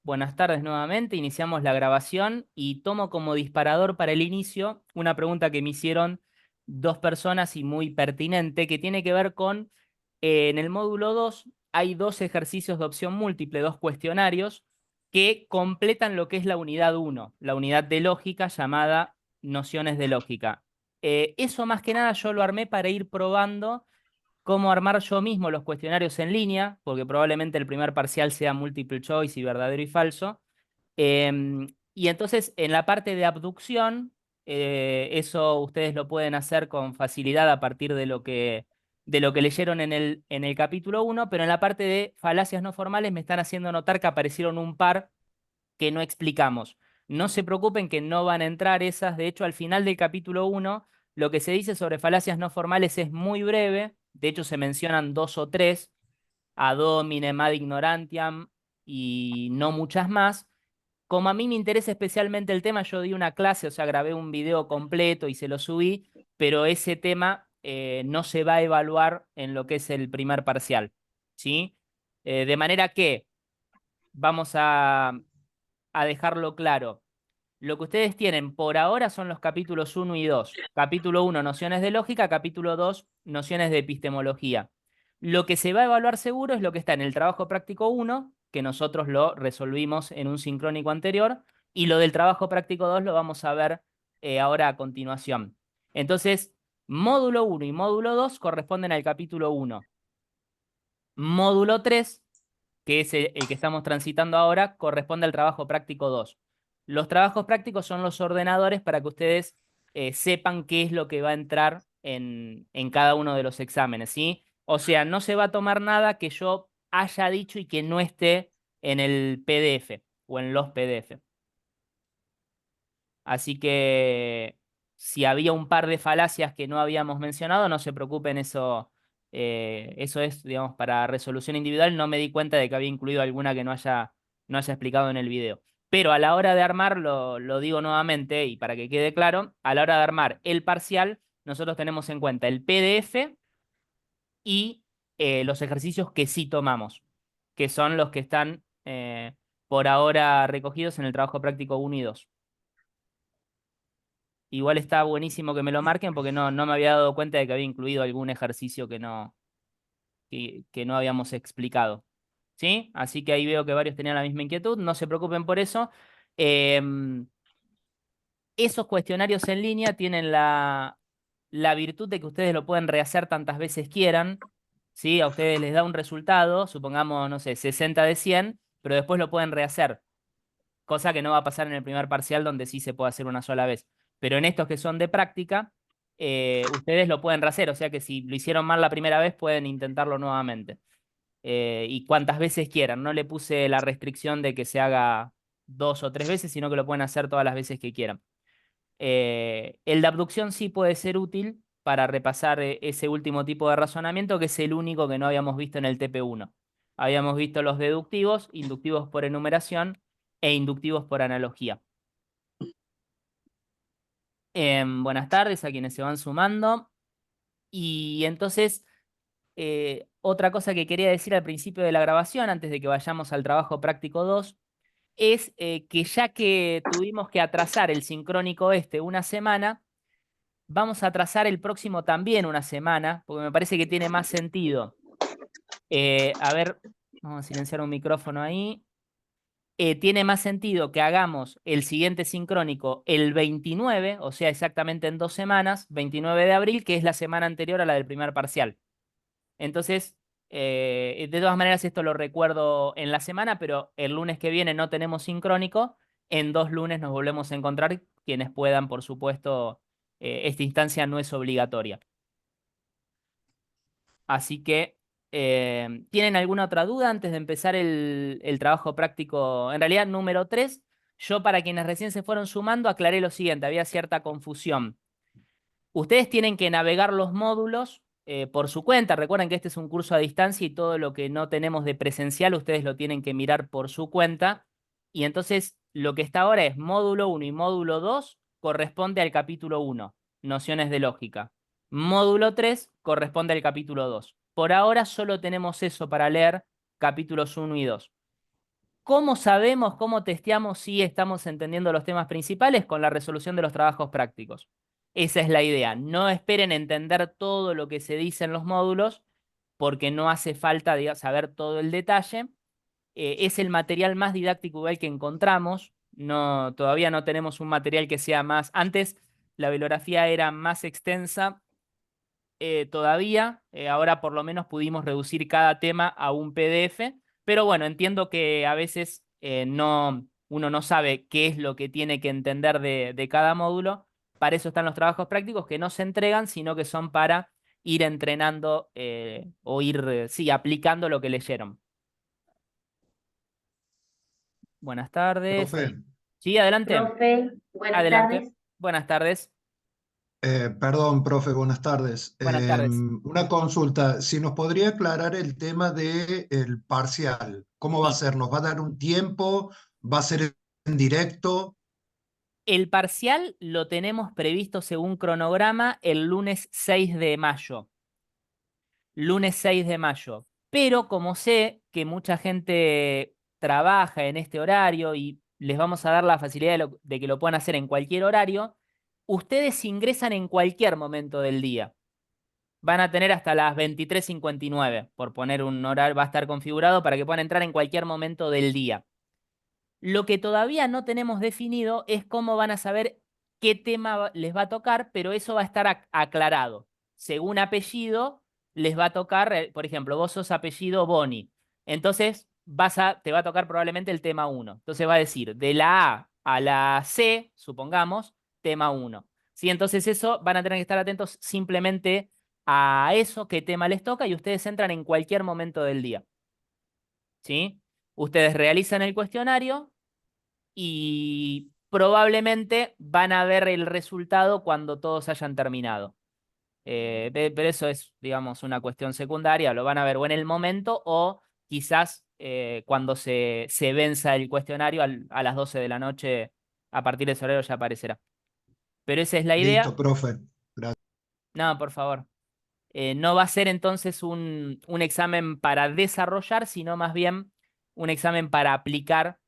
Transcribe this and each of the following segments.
Buenas tardes nuevamente. Iniciamos la grabación y tomo como disparador para el inicio una pregunta que me hicieron dos personas y muy pertinente, que tiene que ver con, en el módulo 2 hay dos ejercicios de opción múltiple, dos cuestionarios que completan lo que es la unidad uno, la unidad de lógica llamada nociones de lógica. Eso más que nada yo lo armé para ir probando cómo armar yo mismo los cuestionarios en línea, porque probablemente el primer parcial sea multiple choice y verdadero y falso. Y entonces en la parte de abducción, eso ustedes lo pueden hacer con facilidad a partir de lo que leyeron en el capítulo uno, pero en la parte de falacias no formales me están haciendo notar que aparecieron un par que no explicamos. No se preocupen que no van a entrar esas. De hecho, al final del capítulo uno lo que se dice sobre falacias no formales es muy breve. De hecho, se mencionan dos o tres, ad hominem, ad ignorantiam y no muchas más. Como a mí me interesa especialmente el tema, yo di una clase, o sea, grabé un video completo y se lo subí, pero ese tema no se va a evaluar en lo que es el primer parcial, ¿sí? De manera que vamos a dejarlo claro. Lo que ustedes tienen por ahora son los capítulos uno y 2. Capítulo uno, nociones de lógica; capítulo 2, nociones de epistemología. Lo que se va a evaluar seguro es lo que está en el trabajo práctico uno, que nosotros lo resolvimos en un sincrónico anterior, y lo del trabajo práctico 2 lo vamos a ver ahora a continuación. Entonces, módulo uno y módulo 2 corresponden al capítulo uno. Módulo 3, que es el que estamos transitando ahora, corresponde al trabajo práctico 2. Los trabajos prácticos son los ordenadores para que ustedes sepan qué es lo que va a entrar en cada uno de los exámenes, ¿sí? O sea, no se va a tomar nada que yo haya dicho y que no esté en el PDF o en los PDF. Así que si había un par de falacias que no habíamos mencionado, no se preocupen, eso es, digamos, para resolución individual. No me di cuenta de que había incluido alguna que no haya explicado en el video. Pero a la hora de armar, lo digo nuevamente y para que quede claro, a la hora de armar el parcial, nosotros tenemos en cuenta el PDF y los ejercicios que sí tomamos, que son los que están por ahora recogidos en el trabajo práctico uno y 2. Igual está buenísimo que me lo marquen porque no me había dado cuenta de que había incluido algún ejercicio que no habíamos explicado. ¿Sí? Así que ahí veo que varios tenían la misma inquietud. No se preocupen por eso. Em, Esos cuestionarios en línea tienen la virtud de que ustedes lo pueden rehacer tantas veces quieran. ¿Sí? A ustedes les da un resultado, supongamos, no sé, 60 de 100, pero después lo pueden rehacer. Cosa que no va a pasar en el primer parcial donde sí se puede hacer una sola vez. Pero en estos que son de práctica, ustedes lo pueden rehacer, o sea que si lo hicieron mal la primera vez pueden intentarlo nuevamente. Y cuantas veces quieran, no le puse la restricción de que se haga dos o tres veces, sino que lo pueden hacer todas las veces que quieran. El de abducción sí puede ser útil para repasar ese último tipo de razonamiento, que es el único que no habíamos visto en el TP1. Habíamos visto los deductivos, inductivos por enumeración e inductivos por analogía. Buenas tardes a quienes se van sumando. Y entonces, otra cosa que quería decir al principio de la grabación, antes de que vayamos al trabajo práctico 2, es que ya que tuvimos que atrasar el sincrónico este una semana, vamos a atrasar el próximo también una semana, porque me parece que tiene más sentido. A ver, vamos a silenciar un micrófono ahí. Tiene más sentido que hagamos el siguiente sincrónico el 29, o sea, exactamente en 2 semanas, 29 de abril, que es la semana anterior a la del primer parcial. Entonces, de todas maneras, esto lo recuerdo en la semana, pero el lunes que viene no tenemos sincrónico. En 2 lunes nos volvemos a encontrar, quienes puedan, por supuesto, esta instancia no es obligatoria. Así que, ¿tienen alguna otra duda antes de empezar el trabajo práctico? En realidad, número 3, yo para quienes recién se fueron sumando, aclaré lo siguiente, había cierta confusión. Ustedes tienen que navegar los módulos por su cuenta. Recuerden que este es un curso a distancia y todo lo que no tenemos de presencial, ustedes lo tienen que mirar por su cuenta. Y entonces, lo que está ahora es módulo uno y módulo 2 corresponde al capítulo uno, nociones de lógica. Módulo 3 corresponde al capítulo 2. Por ahora solo tenemos eso para leer, capítulos uno y 2. ¿Cómo sabemos, cómo testeamos si estamos entendiendo los temas principales? Con la resolución de los trabajos prácticos. Esa es la idea. No esperen entender todo lo que se dice en los módulos, porque no hace falta, digamos, saber todo el detalle. Es el material más didáctico igual que encontramos. No, todavía no tenemos un material que sea más. Antes la bibliografía era más extensa todavía. Ahora por lo menos pudimos reducir cada tema a un PDF. Pero bueno, entiendo que a veces uno no sabe qué es lo que tiene que entender de cada módulo. Para eso están los trabajos prácticos que no se entregan, sino que son para ir entrenando o ir, sí, aplicando lo que leyeron. Buenas tardes. Profe, Sí, adelante. Profe, buenas Adelante. tardes. Buenas tardes. perdón, profe, buenas tardes. Buenas tardes. Una consulta, si nos podría aclarar el tema del parcial, ¿cómo va a Sí. ser? ¿Nos va a dar un tiempo? ¿Va a ser en directo? El parcial lo tenemos previsto según cronograma el lunes 6 de mayo. Lunes 6 de mayo. Pero como sé que mucha gente trabaja en este horario y les vamos a dar la facilidad de que lo puedan hacer en cualquier horario, ustedes ingresan en cualquier momento del día. Van a tener hasta las 23:59, por poner un horario, va a estar configurado para que puedan entrar en cualquier momento del día. Lo que todavía no tenemos definido es cómo van a saber qué tema les va a tocar, pero eso va a estar aclarado. Según apellido, les va a tocar, por ejemplo, vos sos apellido Boni. Entonces te va a tocar probablemente el tema uno. Entonces va a decir, de la A a la C, supongamos, tema uno. ¿Sí? Entonces eso van a tener que estar atentos simplemente a eso, qué tema les toca, y ustedes entran en cualquier momento del día. ¿Sí? Ustedes realizan el cuestionario y probablemente van a ver el resultado cuando todos hayan terminado. Pero eso es, digamos, una cuestión secundaria, lo van a ver o en el momento o quizás cuando se venza el cuestionario a las 12 de la noche, a partir de ese horario ya aparecerá. Pero esa es la idea. Listo, profe. Gracias. No, por favor. No va a ser entonces un examen para desarrollar, sino más bien un examen para aplicar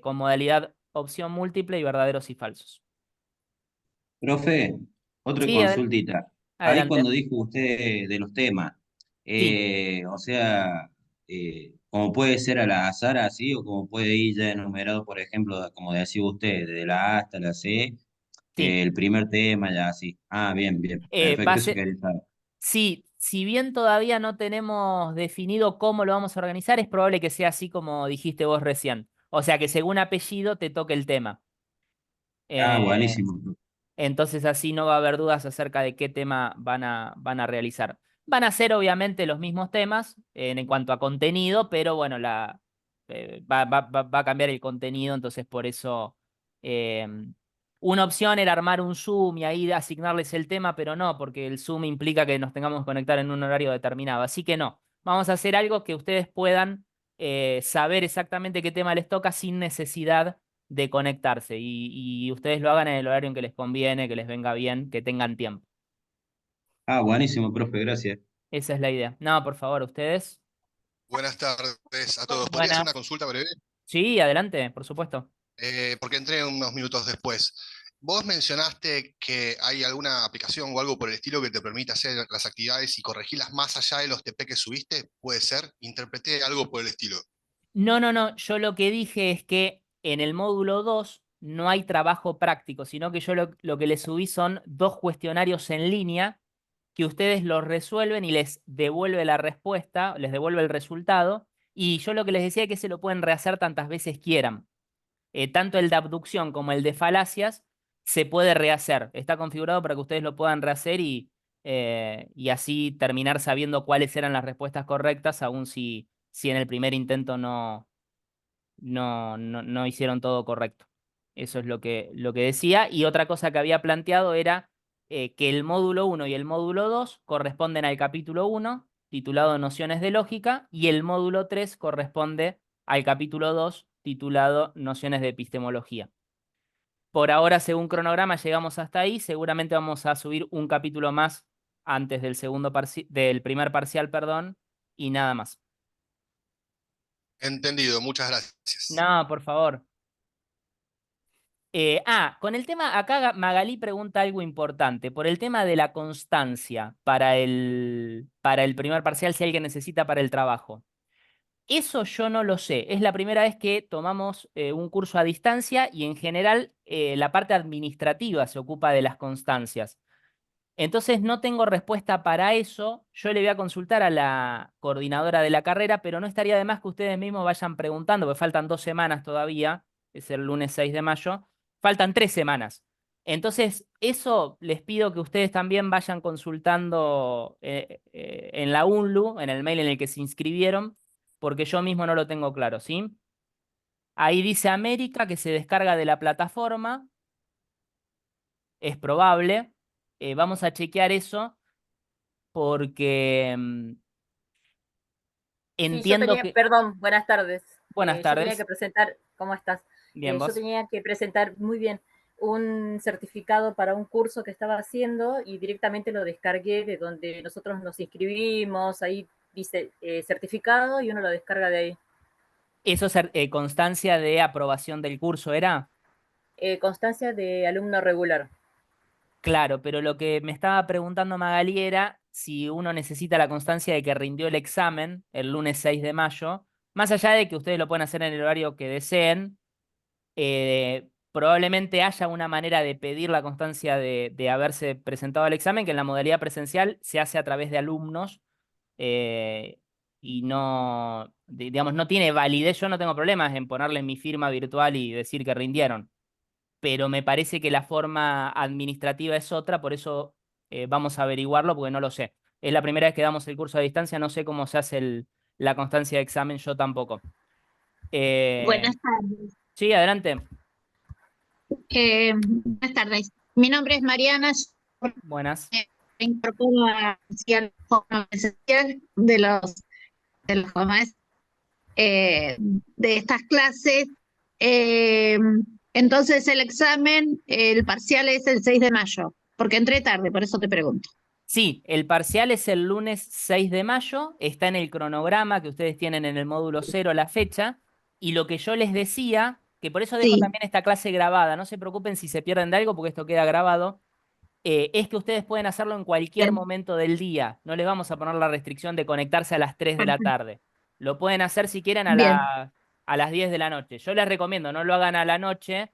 con modalidad opción múltiple y verdaderos y falsos. Profe, otra Sí, consultita. Ahí adelante. cuando dijo usted de los temas, Sí, o sea, como puede ser al azar así, o como puede ir ya enumerado, por ejemplo, como decía usted, de la A hasta la C, sí. el primer tema ya así. Ah, bien, bien, Va a perfecto, eso ser, quería saber. sí, si bien todavía no tenemos definido cómo lo vamos a organizar, es probable que sea así como dijiste vos recién. O sea, que según apellido te toque el tema. Ah, Eh, buenísimo, profe. Entonces así no va a haber dudas acerca de qué tema van a realizar. Van a ser obviamente los mismos temas en cuanto a contenido, pero bueno, va a cambiar el contenido, entonces por eso eh, una opción era armar un Zoom y ahí asignarles el tema, pero no, porque el Zoom implica que nos tengamos que conectar en un horario determinado. Así que no, vamos a hacer algo que ustedes puedan saber exactamente qué tema les toca sin necesidad de conectarse y ustedes lo hagan en el horario en que les conviene, que les venga bien, que tengan tiempo. Ah, buenísimo, profe, gracias. Esa es la idea. No, por favor, ustedes. Buenas tardes a todos. ¿Podría hacer una Buenas. consulta breve? Sí, adelante, por supuesto. Porque entré unos minutos después. Vos mencionaste que hay alguna aplicación o algo por el estilo que te permite hacer las actividades y corregirlas más allá de los TP que subiste. ¿Puede ser? Interpreté algo por el estilo. No, no, no. Yo lo que dije es que en el módulo 2 no hay trabajo práctico, sino que yo lo que les subí son dos cuestionarios en línea que ustedes los resuelven y les devuelve la respuesta, les devuelve el resultado. Y yo lo que les decía es que se lo pueden rehacer tantas veces quieran. Tanto el de abducción como el de falacias se puede rehacer. Está configurado para que ustedes lo puedan rehacer y así terminar sabiendo cuáles eran las respuestas correctas, aun si en el primer intento no hicieron todo correcto. Eso es lo que decía. Y otra cosa que había planteado era que el módulo uno y el módulo 2 corresponden al capítulo uno titulado Nociones de Lógica, y el módulo 3 corresponde al capítulo 2 titulado Nociones de Epistemología. Por ahora, según cronograma, llegamos hasta ahí. Seguramente vamos a subir un capítulo más antes del del primer parcial, perdón, y nada más. Entendido, muchas gracias. No, por favor. Con el tema, acá Magalí pregunta algo importante, por el tema de la constancia para el primer parcial, si alguien necesita para el trabajo. Eso yo no lo sé. Es la primera vez que tomamos un curso a distancia y en general la parte administrativa se ocupa de las constancias. Entonces no tengo respuesta para eso. Yo le voy a consultar a la coordinadora de la carrera, pero no estaría de más que ustedes mismos vayan preguntando, porque faltan 2 semanas todavía, es el lunes 6 de mayo, faltan 3 semanas. Entonces, eso les pido que ustedes también vayan consultando en la UNLU, en el mail en el que se inscribieron, porque yo mismo no lo tengo claro, ¿sí? Ahí dice América que se descarga de la plataforma, es probable. Vamos a chequear eso porque Sí, yo entiendo tenía, que... perdón, buenas tardes. Buenas Yo tenía tardes. que presentar, ¿cómo estás? Bien, Yo vos. tenía que presentar, muy bien, un certificado para un curso que estaba haciendo y directamente lo descargué de donde nosotros nos inscribimos, ahí dice certificado y uno lo descarga de ahí. ¿Eso es constancia de aprobación del curso era? Constancia de alumno regular. Claro, pero lo que me estaba preguntando Magali era si uno necesita la constancia de que rindió el examen el lunes 6 de mayo, más allá de que ustedes lo pueden hacer en el horario que deseen, probablemente haya una manera de pedir la constancia de haberse presentado al examen, que en la modalidad presencial se hace a través de alumnos eh, y no, digamos, no tiene validez. Yo no tengo problemas en ponerle mi firma virtual y decir que rindieron, pero me parece que la forma administrativa es otra, por eso vamos a averiguarlo porque no lo sé. Es la primera vez que damos el curso a distancia, no sé cómo se hace la constancia de examen, yo tampoco. Buenas Eh, tardes. sí, adelante. Buenas tardes. Mi nombre es Mariana. Yo Buenas. me incorporo hacia la forma presencial de los demás, de estas clases. Eh, entonces el examen, el parcial es el 6 de mayo, porque entré tarde, por eso te pregunto. Sí, el parcial es el lunes 6 de mayo, está en el cronograma que ustedes tienen en el módulo 0 la fecha, y lo que yo les decía, que por eso dejo Sí, también esta clase grabada, no se preocupen si se pierden de algo porque esto queda grabado, es que ustedes pueden hacerlo en cualquier bien, momento del día, no les vamos a poner la restricción de conectarse a las 3 de la perfecto, tarde, lo pueden hacer si quieren bien. a las 10 de la noche. Yo les recomiendo, no lo hagan a la noche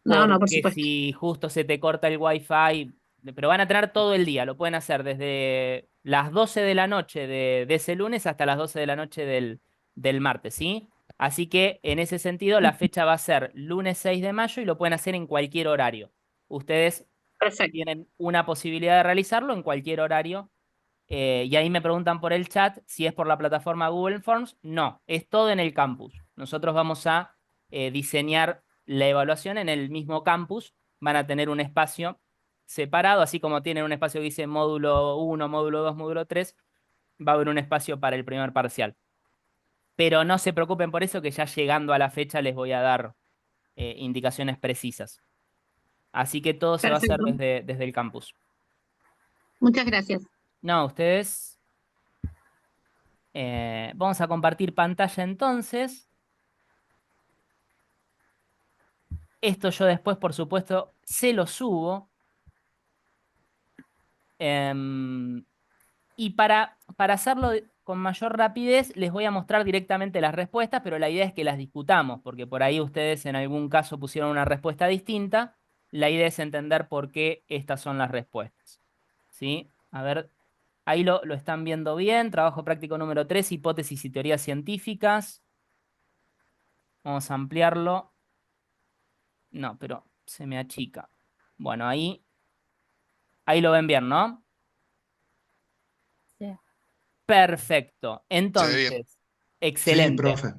No, no, por porque supuesto. si justo se te corta el wifi, pero van a tener todo el día, lo pueden hacer desde las 12 de la noche de ese lunes hasta las 12 de la noche del martes, ¿sí? Así que en ese sentido la fecha va a ser lunes 6 de mayo y lo pueden hacer en cualquier horario. Ustedes Perfecto, tienen una posibilidad de realizarlo en cualquier horario. Y ahí me preguntan por el chat si es por la plataforma Google Forms. No, es todo en el campus. Nosotros vamos a diseñar la evaluación en el mismo campus. Van a tener un espacio separado, así como tienen un espacio que dice módulo 1, módulo 2, módulo 3, va a haber un espacio para el primer parcial. Pero no se preocupen por eso, que ya llegando a la fecha les voy a dar indicaciones precisas. Así que todo se va a hacer perfecto. desde el campus. Muchas gracias. No, ustedes... vamos a compartir pantalla entonces. Esto yo después, por supuesto, se lo subo. Em, y para hacerlo con mayor rapidez, les voy a mostrar directamente las respuestas, pero la idea es que las discutamos, porque por ahí ustedes en algún caso pusieron una respuesta distinta. La idea es entender por qué estas son las respuestas. ¿Sí? A ver, ahí lo están viendo bien. Trabajo práctico número 3, hipótesis y teorías científicas. Vamos a ampliarlo. No, pero se me achica. Bueno, ahí lo ven bien, ¿no? Sí. Perfecto. Se ve bien. Entonces, Sí, excelente, profe.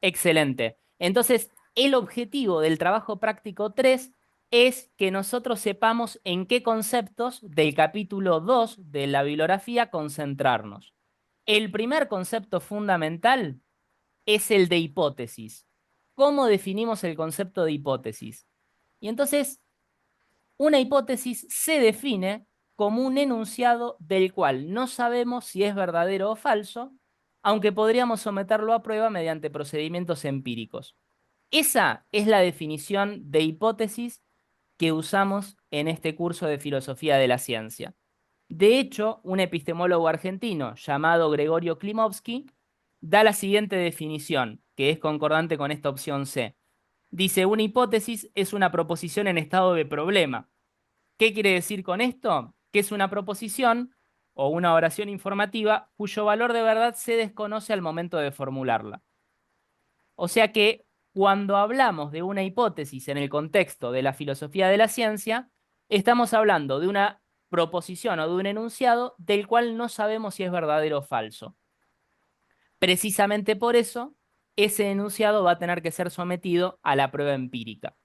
excelente. Entonces, el objetivo del trabajo práctico 3 es que nosotros sepamos en qué conceptos del capítulo 2 de la bibliografía concentrarnos. El primer concepto fundamental es el de hipótesis. ¿Cómo definimos el concepto de hipótesis? Y entonces, una hipótesis se define como un enunciado del cual no sabemos si es verdadero o falso, aunque podríamos someterlo a prueba mediante procedimientos empíricos. Esa es la definición de hipótesis que usamos en este curso de filosofía de la ciencia. De hecho, un epistemólogo argentino llamado Gregorio Klimovsky da la siguiente definición, que es concordante con esta opción C. Dice, una hipótesis es una proposición en estado de problema. ¿Qué quiere decir con esto? Que es una proposición o una oración informativa cuyo valor de verdad se desconoce al momento de formularla. O sea que cuando hablamos de una hipótesis en el contexto de la filosofía de la ciencia, estamos hablando de una proposición o de un enunciado del cual no sabemos si es verdadero o falso. Precisamente por eso, ese enunciado va a tener que ser sometido a la prueba empírica.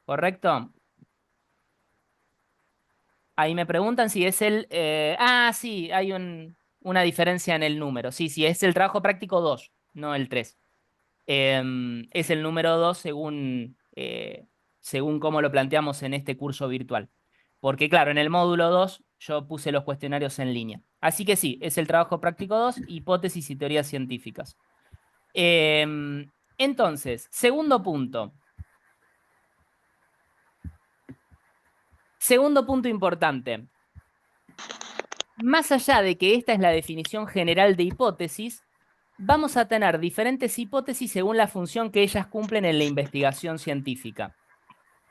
¿Correcto? Ahí me preguntan si es el... sí, hay una diferencia en el número. Sí, sí, es el trabajo práctico 2, no el 3. Es el número 2 según cómo lo planteamos en este curso virtual. Porque claro, en el módulo 2 yo puse los cuestionarios en línea. Así que sí, es el trabajo práctico 2, hipótesis y teorías científicas. Entonces, segundo punto. Segundo punto importante. Más allá de que esta es la definición general de hipótesis, vamos a tener diferentes hipótesis según la función que ellas cumplen en la investigación científica.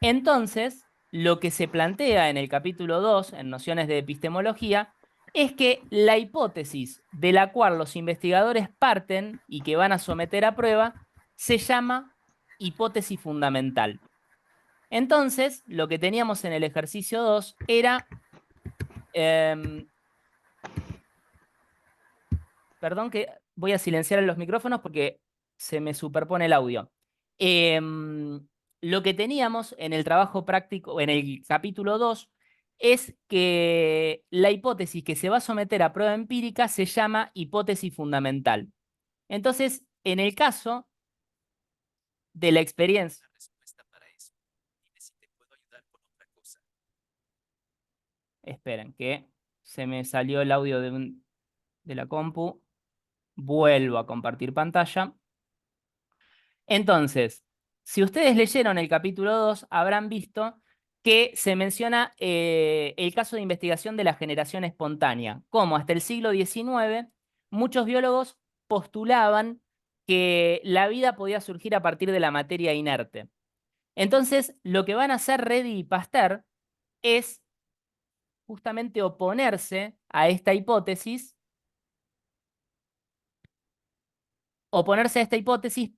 Entonces, lo que se plantea en el capítulo 2, en Nociones de Epistemología, es que la hipótesis de la cual los investigadores parten y que van a someter a prueba se llama hipótesis fundamental. Entonces, lo que teníamos en el ejercicio 2 era... perdón que voy a silenciar los micrófonos porque se me superpone el audio. Lo que teníamos en el trabajo práctico, en el capítulo 2, es que la hipótesis que se va a someter a prueba empírica se llama hipótesis fundamental. Entonces, en el caso de la experiencia... Esperen, que se me salió el audio de la compu. Vuelvo a compartir pantalla. Entonces, si ustedes leyeron el capítulo 2, habrán visto que se menciona el caso de investigación de la generación espontánea, como hasta el siglo XIX muchos biólogos postulaban que la vida podía surgir a partir de la materia inerte. Entonces, lo que van a hacer Redi y Pasteur es justamente oponerse a esta hipótesis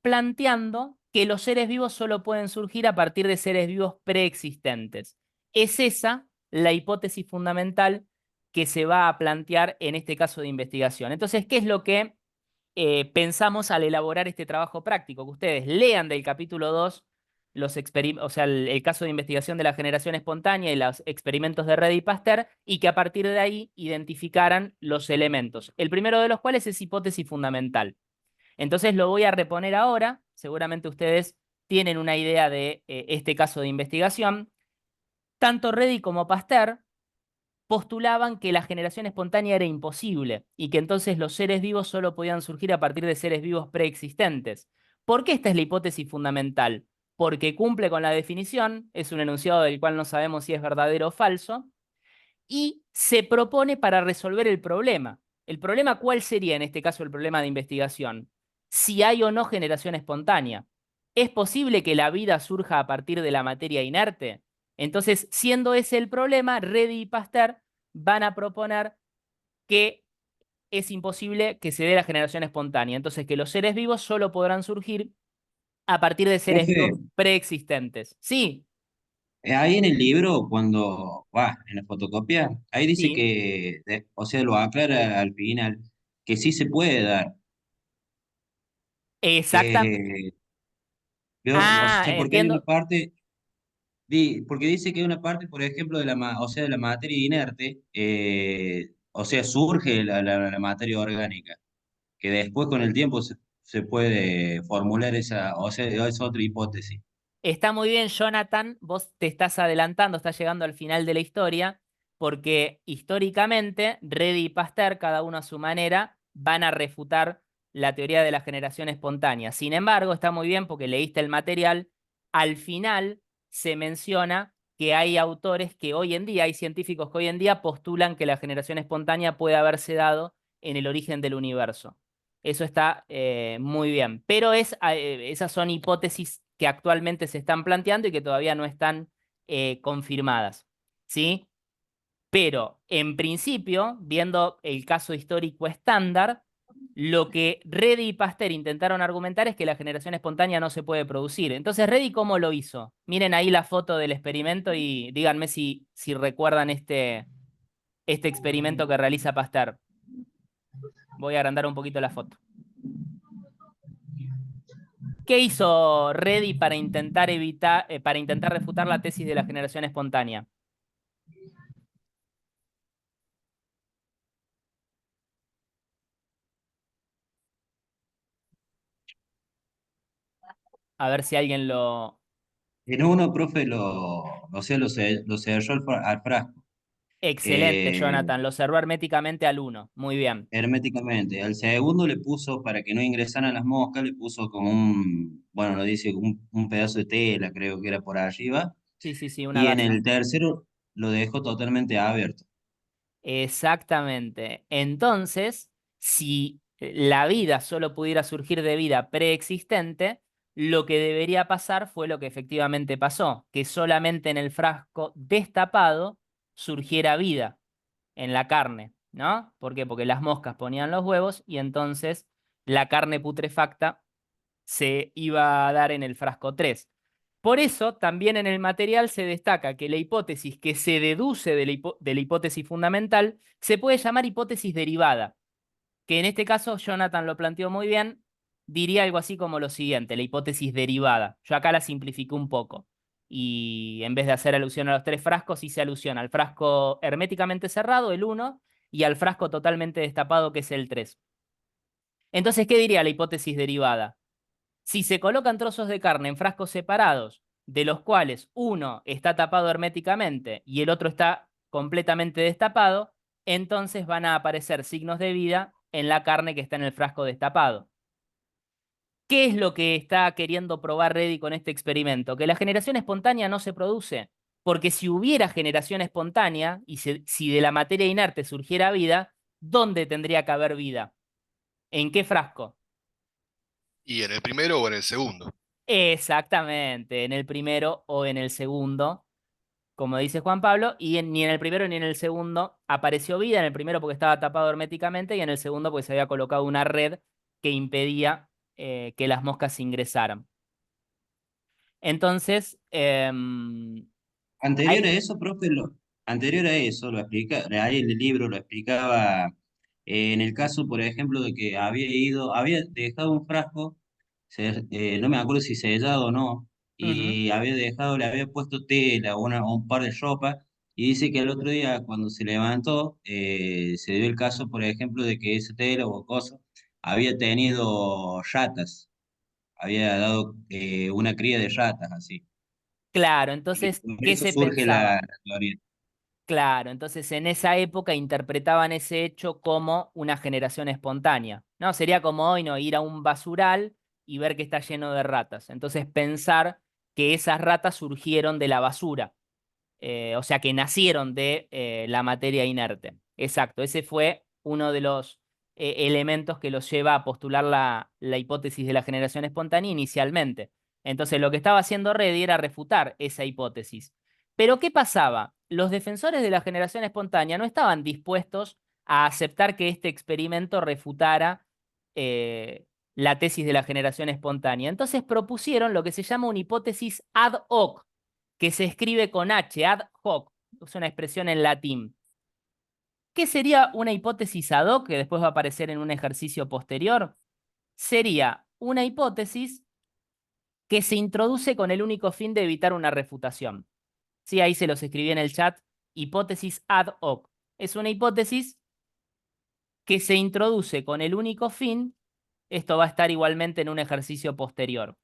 planteando que los seres vivos solo pueden surgir a partir de seres vivos preexistentes. Es esa la hipótesis fundamental que se va a plantear en este caso de investigación. Entonces, ¿qué es lo que pensamos al elaborar este trabajo práctico? Que ustedes lean del capítulo 2 el caso de investigación de la generación espontánea y los experimentos de Redi y Pasteur, y que a partir de ahí identificaran los elementos. El primero de los cuales es hipótesis fundamental. Entonces lo voy a reponer ahora. Seguramente ustedes tienen una idea de este caso de investigación. Tanto Redi como Pasteur postulaban que la generación espontánea era imposible y que entonces los seres vivos solo podían surgir a partir de seres vivos preexistentes. ¿Por qué esta es la hipótesis fundamental? Porque cumple con la definición, es un enunciado del cual no sabemos si es verdadero o falso, y se propone para resolver el problema. ¿El problema cuál sería en este caso el problema de investigación? Si hay o no generación espontánea. ¿Es posible que la vida surja a partir de la materia inerte? Entonces, siendo ese el problema, Redi y Pasteur van a proponer que es imposible que se dé la generación espontánea. Entonces, que los seres vivos solo podrán surgir a partir de seres Profe, vivos preexistentes. Sí, ahí en el libro, cuando va en la fotocopia, ahí dice sí, que, o sea, lo aclara al final, que sí se puede dar. exactamente. Que, o Ah, sea, porque hay una entiendo. parte, porque dice que hay una parte, por ejemplo, de o sea, de la materia inerte, o sea, surge la materia orgánica, que después con el tiempo se puede formular esa, o sea, es otra hipótesis. Está muy bien, Jonathan, vos te estás adelantando, estás llegando al final de la historia, porque históricamente Redi y Pasteur, cada uno a su manera, van a refutar la teoría de la generación espontánea. Sin embargo, está muy bien porque leíste el material. Al final se menciona que hay autores que hoy en día, hay científicos que hoy en día postulan que la generación espontánea puede haberse dado en el origen del universo. Eso está muy bien. Pero esas son hipótesis que actualmente se están planteando y que todavía no están confirmadas. ¿Sí? Pero en principio, viendo el caso histórico estándar, lo que Reddy y Pasteur intentaron argumentar es que la generación espontánea no se puede producir. Entonces, Reddy, ¿cómo lo hizo? Miren ahí la foto del experimento y díganme si recuerdan este experimento que realiza Pasteur. Voy a agrandar un poquito la foto. ¿Qué hizo Reddy para para intentar refutar la tesis de la generación espontánea? A ver si alguien lo... En uno, profe, o sea, lo selló al frasco, Excelente, eh, Jonathan. Lo cerró herméticamente al 1. Muy bien. herméticamente. Al segundo le puso, para que no ingresaran las moscas, le puso como bueno, lo dice, un pedazo de tela, creo que era por arriba. Sí, sí, sí, una Y en gasa. el tercero lo dejó totalmente abierto. Exactamente. Entonces, si la vida solo pudiera surgir de vida preexistente, lo que debería pasar fue lo que efectivamente pasó, que solamente en el frasco destapado surgiera vida en la carne, ¿no? ¿Por qué? Porque las moscas ponían los huevos y entonces la carne putrefacta se iba a dar en el frasco 3. Por eso, también en el material se destaca que la hipótesis que se deduce de la hipótesis fundamental se puede llamar hipótesis derivada, que en este caso Jonathan lo planteó muy bien, diría algo así como lo siguiente, la hipótesis derivada. Yo acá la simplifiqué un poco y en vez de hacer alusión a los 3 frascos, hice alusión al frasco herméticamente cerrado, el 1, y al frasco totalmente destapado, que es el 3. Entonces, ¿qué diría la hipótesis derivada? Si se colocan trozos de carne en frascos separados, de los cuales uno está tapado herméticamente y el otro está completamente destapado, entonces van a aparecer signos de vida en la carne que está en el frasco destapado. ¿Qué es lo que está queriendo probar Reddy con este experimento? Que la generación espontánea no se produce, porque si hubiera generación espontánea y si de la materia inerte surgiera vida, ¿dónde tendría que haber vida? ¿En qué frasco? ¿Y en el primero o en el segundo? Exactamente, en el primero o en el segundo, como dice Juan Pablo, y ni en el primero ni en el segundo apareció vida, en el primero porque estaba tapado herméticamente y en el segundo porque se había colocado una red que impedía que las moscas ingresaran. Entonces, Anterior a hay... eso, profe, anterior a eso, lo explica, ahí el libro lo explicaba en el caso, por ejemplo, de que había dejado un frasco, no me acuerdo si sellado o no, Ujú. y le había puesto tela o un par de ropa, y dice que el otro día cuando se levantó, se dio el caso, por ejemplo, de que esa tela o cosa había tenido ratas, había dado una cría de ratas, así. Claro, Y entonces, con ¿qué eso se surge pensaba? la teoría. Claro, entonces en esa época interpretaban ese hecho como una generación espontánea, ¿no? Sería como hoy, ¿no? Ir a un basural y ver que está lleno de ratas. Entonces pensar que esas ratas surgieron de la basura, o sea, que nacieron de la materia inerte. Exacto, ese fue uno de los elementos que los lleva a postular la hipótesis de la generación espontánea inicialmente. Entonces lo que estaba haciendo Reddy era refutar esa hipótesis. Pero ¿qué pasaba? Los defensores de la generación espontánea no estaban dispuestos a aceptar que este experimento refutara la tesis de la generación espontánea. Entonces propusieron lo que se llama una hipótesis ad hoc, que se escribe con H, ad hoc, es una expresión en latín. ¿Qué sería una hipótesis ad hoc que después va a aparecer en un ejercicio posterior? Sería una hipótesis que se introduce con el único fin de evitar una refutación. Sí, ahí se los escribí en el chat. Hipótesis ad hoc. Es una hipótesis que se introduce con el único fin, esto va a estar igualmente en un ejercicio posterior,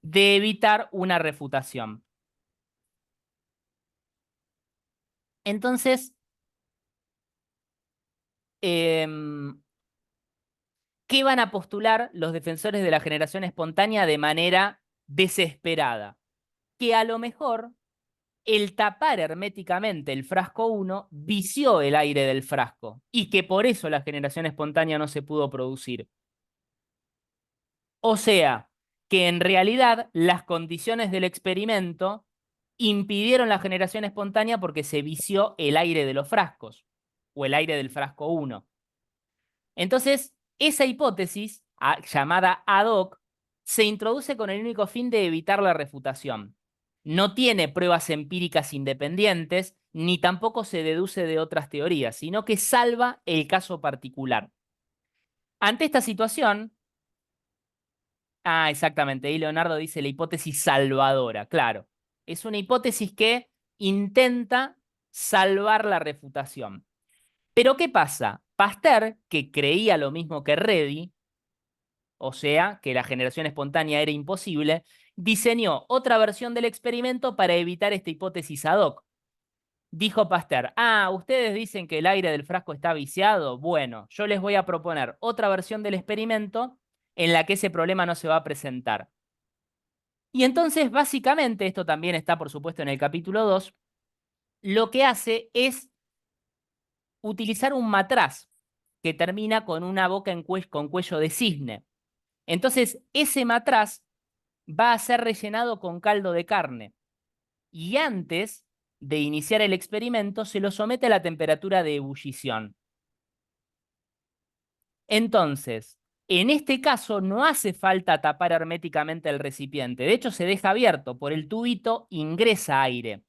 de evitar una refutación. Entonces, ¿qué van a postular los defensores de la generación espontánea de manera desesperada? Que a lo mejor el tapar herméticamente el frasco 1 vició el aire del frasco y que por eso la generación espontánea no se pudo producir. O sea, que en realidad las condiciones del experimento impidieron la generación espontánea porque se vició el aire de los frascos o el aire del frasco 1. Entonces, esa hipótesis, llamada ad hoc, se introduce con el único fin de evitar la refutación. No tiene pruebas empíricas independientes, ni tampoco se deduce de otras teorías, sino que salva el caso particular. Ante esta situación, exactamente, y Leonardo dice la hipótesis salvadora, claro. Es una hipótesis que intenta salvar la refutación. Pero ¿qué pasa? Pasteur, que creía lo mismo que Redi, o sea, que la generación espontánea era imposible, diseñó otra versión del experimento para evitar esta hipótesis ad hoc. Dijo Pasteur, ustedes dicen que el aire del frasco está viciado. Bueno, yo les voy a proponer otra versión del experimento en la que ese problema no se va a presentar. Y entonces, básicamente, esto también está, por supuesto, en el capítulo 2, lo que hace es utilizar un matraz que termina con una boca con cuello de cisne. Entonces, ese matraz va a ser rellenado con caldo de carne. Y antes de iniciar el experimento, se lo somete a la temperatura de ebullición. Entonces, en este caso no hace falta tapar herméticamente el recipiente. De hecho, se deja abierto. Por el tubito ingresa aire.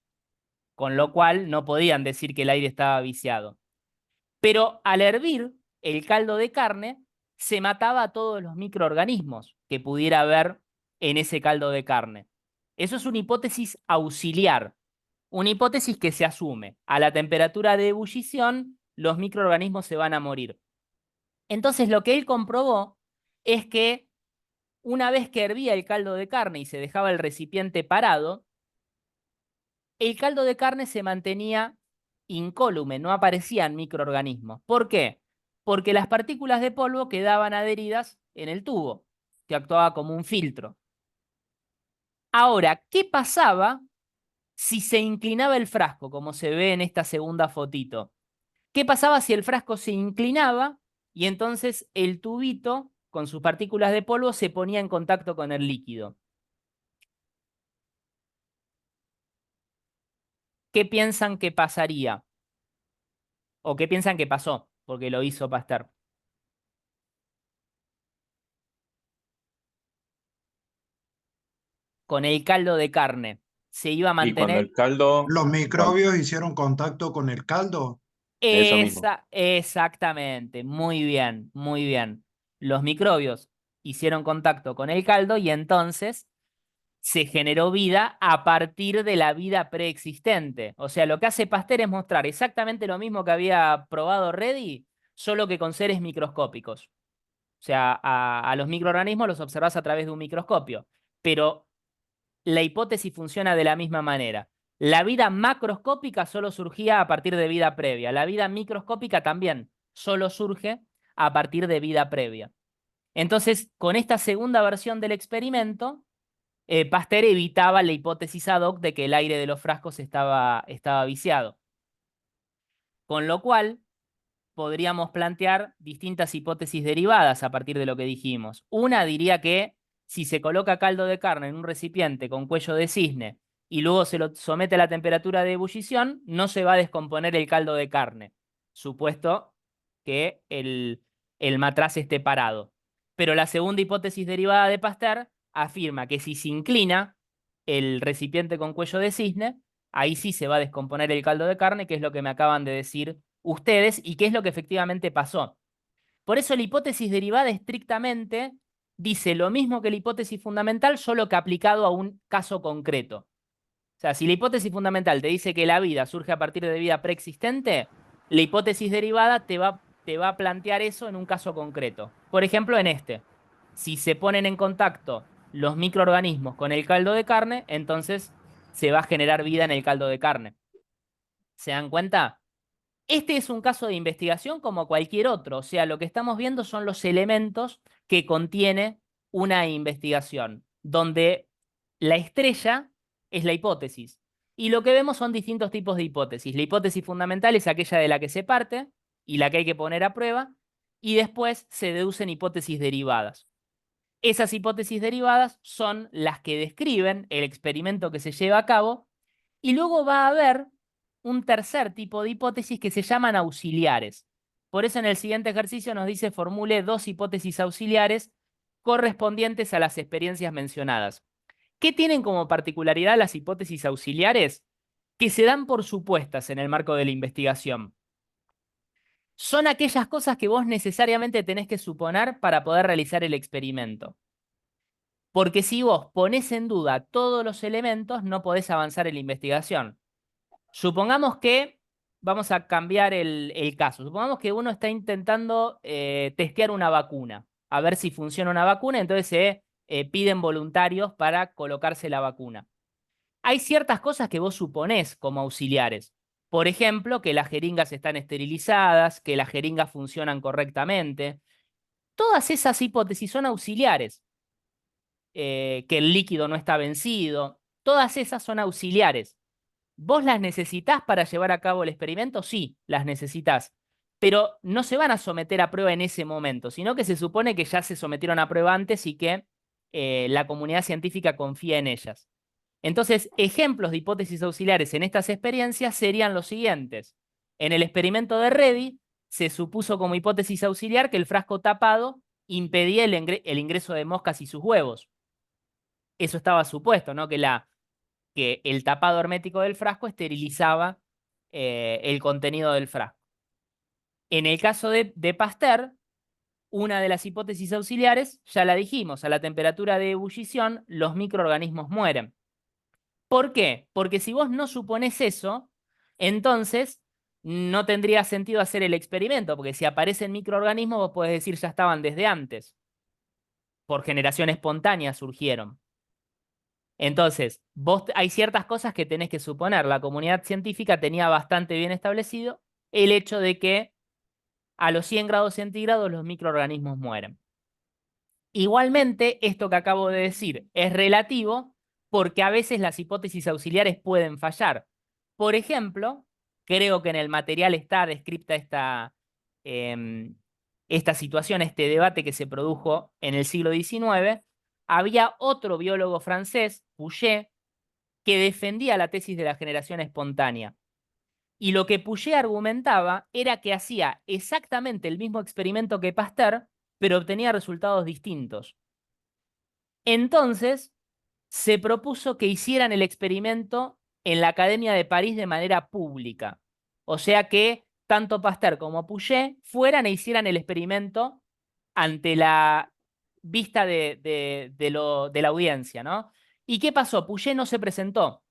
Con lo cual no podían decir que el aire estaba viciado. Pero al hervir el caldo de carne, se mataba a todos los microorganismos que pudiera haber en ese caldo de carne. Eso es una hipótesis auxiliar, una hipótesis que se asume. A la temperatura de ebullición, los microorganismos se van a morir. Entonces, lo que él comprobó es que una vez que hervía el caldo de carne y se dejaba el recipiente parado, el caldo de carne se mantenía incólume, no aparecían microorganismos. ¿Por qué? Porque las partículas de polvo quedaban adheridas en el tubo, que actuaba como un filtro. Ahora, ¿qué pasaba si se inclinaba el frasco, como se ve en esta segunda fotito? ¿Qué pasaba si el frasco se inclinaba y entonces el tubito con sus partículas de polvo se ponía en contacto con el líquido? ¿Qué piensan que pasaría? ¿O qué piensan que pasó? Porque lo hizo Pasteur. Con el caldo de carne, ¿se iba a Y cuando mantener? el caldo, ¿Los cuan- microbios hicieron contacto con el caldo? eso mismo. Exactamente, muy bien, muy bien. Los microbios hicieron contacto con el caldo y entonces se generó vida a partir de la vida preexistente. O sea, lo que hace Pasteur es mostrar exactamente lo mismo que había probado Redi, solo que con seres microscópicos. O sea, a los microorganismos los observás a través de un microscopio, pero la hipótesis funciona de la misma manera. La vida macroscópica solo surgía a partir de vida previa. La vida microscópica también solo surge a partir de vida previa. Entonces, con esta segunda versión del experimento, Pasteur evitaba la hipótesis ad hoc de que el aire de los frascos estaba viciado. Con lo cual, podríamos plantear distintas hipótesis derivadas a partir de lo que dijimos. Una diría que si se coloca caldo de carne en un recipiente con cuello de cisne y luego se lo somete a la temperatura de ebullición, no se va a descomponer el caldo de carne, supuesto que el matraz esté parado. Pero la segunda hipótesis derivada de Pasteur afirma que si se inclina el recipiente con cuello de cisne, ahí sí se va a descomponer el caldo de carne, que es lo que me acaban de decir ustedes y qué es lo que efectivamente pasó. Por eso la hipótesis derivada estrictamente dice lo mismo que la hipótesis fundamental, solo que aplicado a un caso concreto. O sea, si la hipótesis fundamental te dice que la vida surge a partir de vida preexistente, la hipótesis derivada te va a plantear eso en un caso concreto. Por ejemplo, en este. Si se ponen en contacto los microorganismos con el caldo de carne, entonces se va a generar vida en el caldo de carne. ¿Se dan cuenta? Este es un caso de investigación como cualquier otro, o sea, lo que estamos viendo son los elementos que contiene una investigación, donde la estrella es la hipótesis. Y lo que vemos son distintos tipos de hipótesis. La hipótesis fundamental es aquella de la que se parte y la que hay que poner a prueba, y después se deducen hipótesis derivadas. Esas hipótesis derivadas son las que describen el experimento que se lleva a cabo, y luego va a haber un tercer tipo de hipótesis que se llaman auxiliares. Por eso en el siguiente ejercicio nos dice formule 2 hipótesis auxiliares correspondientes a las experiencias mencionadas. ¿Qué tienen como particularidad las hipótesis auxiliares? Que se dan por supuestas en el marco de la investigación. Son aquellas cosas que vos necesariamente tenés que suponer para poder realizar el experimento. Porque si vos ponés en duda todos los elementos, no podés avanzar en la investigación. Supongamos que, vamos a cambiar el caso, supongamos que uno está intentando testear una vacuna, a ver si funciona una vacuna, entonces se piden voluntarios para colocarse la vacuna. Hay ciertas cosas que vos suponés como auxiliares. Por ejemplo, que las jeringas están esterilizadas, que las jeringas funcionan correctamente. Todas esas hipótesis son auxiliares. Que el líquido no está vencido. Todas esas son auxiliares. ¿Vos las necesitás para llevar a cabo el experimento? Sí, las necesitás. Pero no se van a someter a prueba en ese momento, sino que se supone que ya se sometieron a prueba antes y que la comunidad científica confía en ellas. Entonces, ejemplos de hipótesis auxiliares en estas experiencias serían los siguientes. En el experimento de Reddy, se supuso como hipótesis auxiliar que el frasco tapado impedía el ingreso de moscas y sus huevos. Eso estaba supuesto, ¿no? Que el tapado hermético del frasco esterilizaba el contenido del frasco. En el caso de Pasteur, una de las hipótesis auxiliares, ya la dijimos, a la temperatura de ebullición los microorganismos mueren. ¿Por qué? Porque si vos no suponés eso, entonces no tendría sentido hacer el experimento, porque si aparecen microorganismos vos podés decir ya estaban desde antes. Por generación espontánea surgieron. Entonces, hay ciertas cosas que tenés que suponer. La comunidad científica tenía bastante bien establecido el hecho de que a los 100 grados centígrados los microorganismos mueren. Igualmente, esto que acabo de decir es relativo porque a veces las hipótesis auxiliares pueden fallar. Por ejemplo, creo que en el material está descrita esta situación, este debate que se produjo en el siglo XIX. Había otro biólogo francés, Pouget, que defendía la tesis de la generación espontánea. Y lo que Pouget argumentaba era que hacía exactamente el mismo experimento que Pasteur, pero obtenía resultados distintos. Entonces, se propuso que hicieran el experimento en la Academia de París de manera pública. O sea que tanto Pasteur como Pouget fueran e hicieran el experimento ante la vista de la audiencia, ¿no? ¿Y qué pasó? Pouget no se presentó.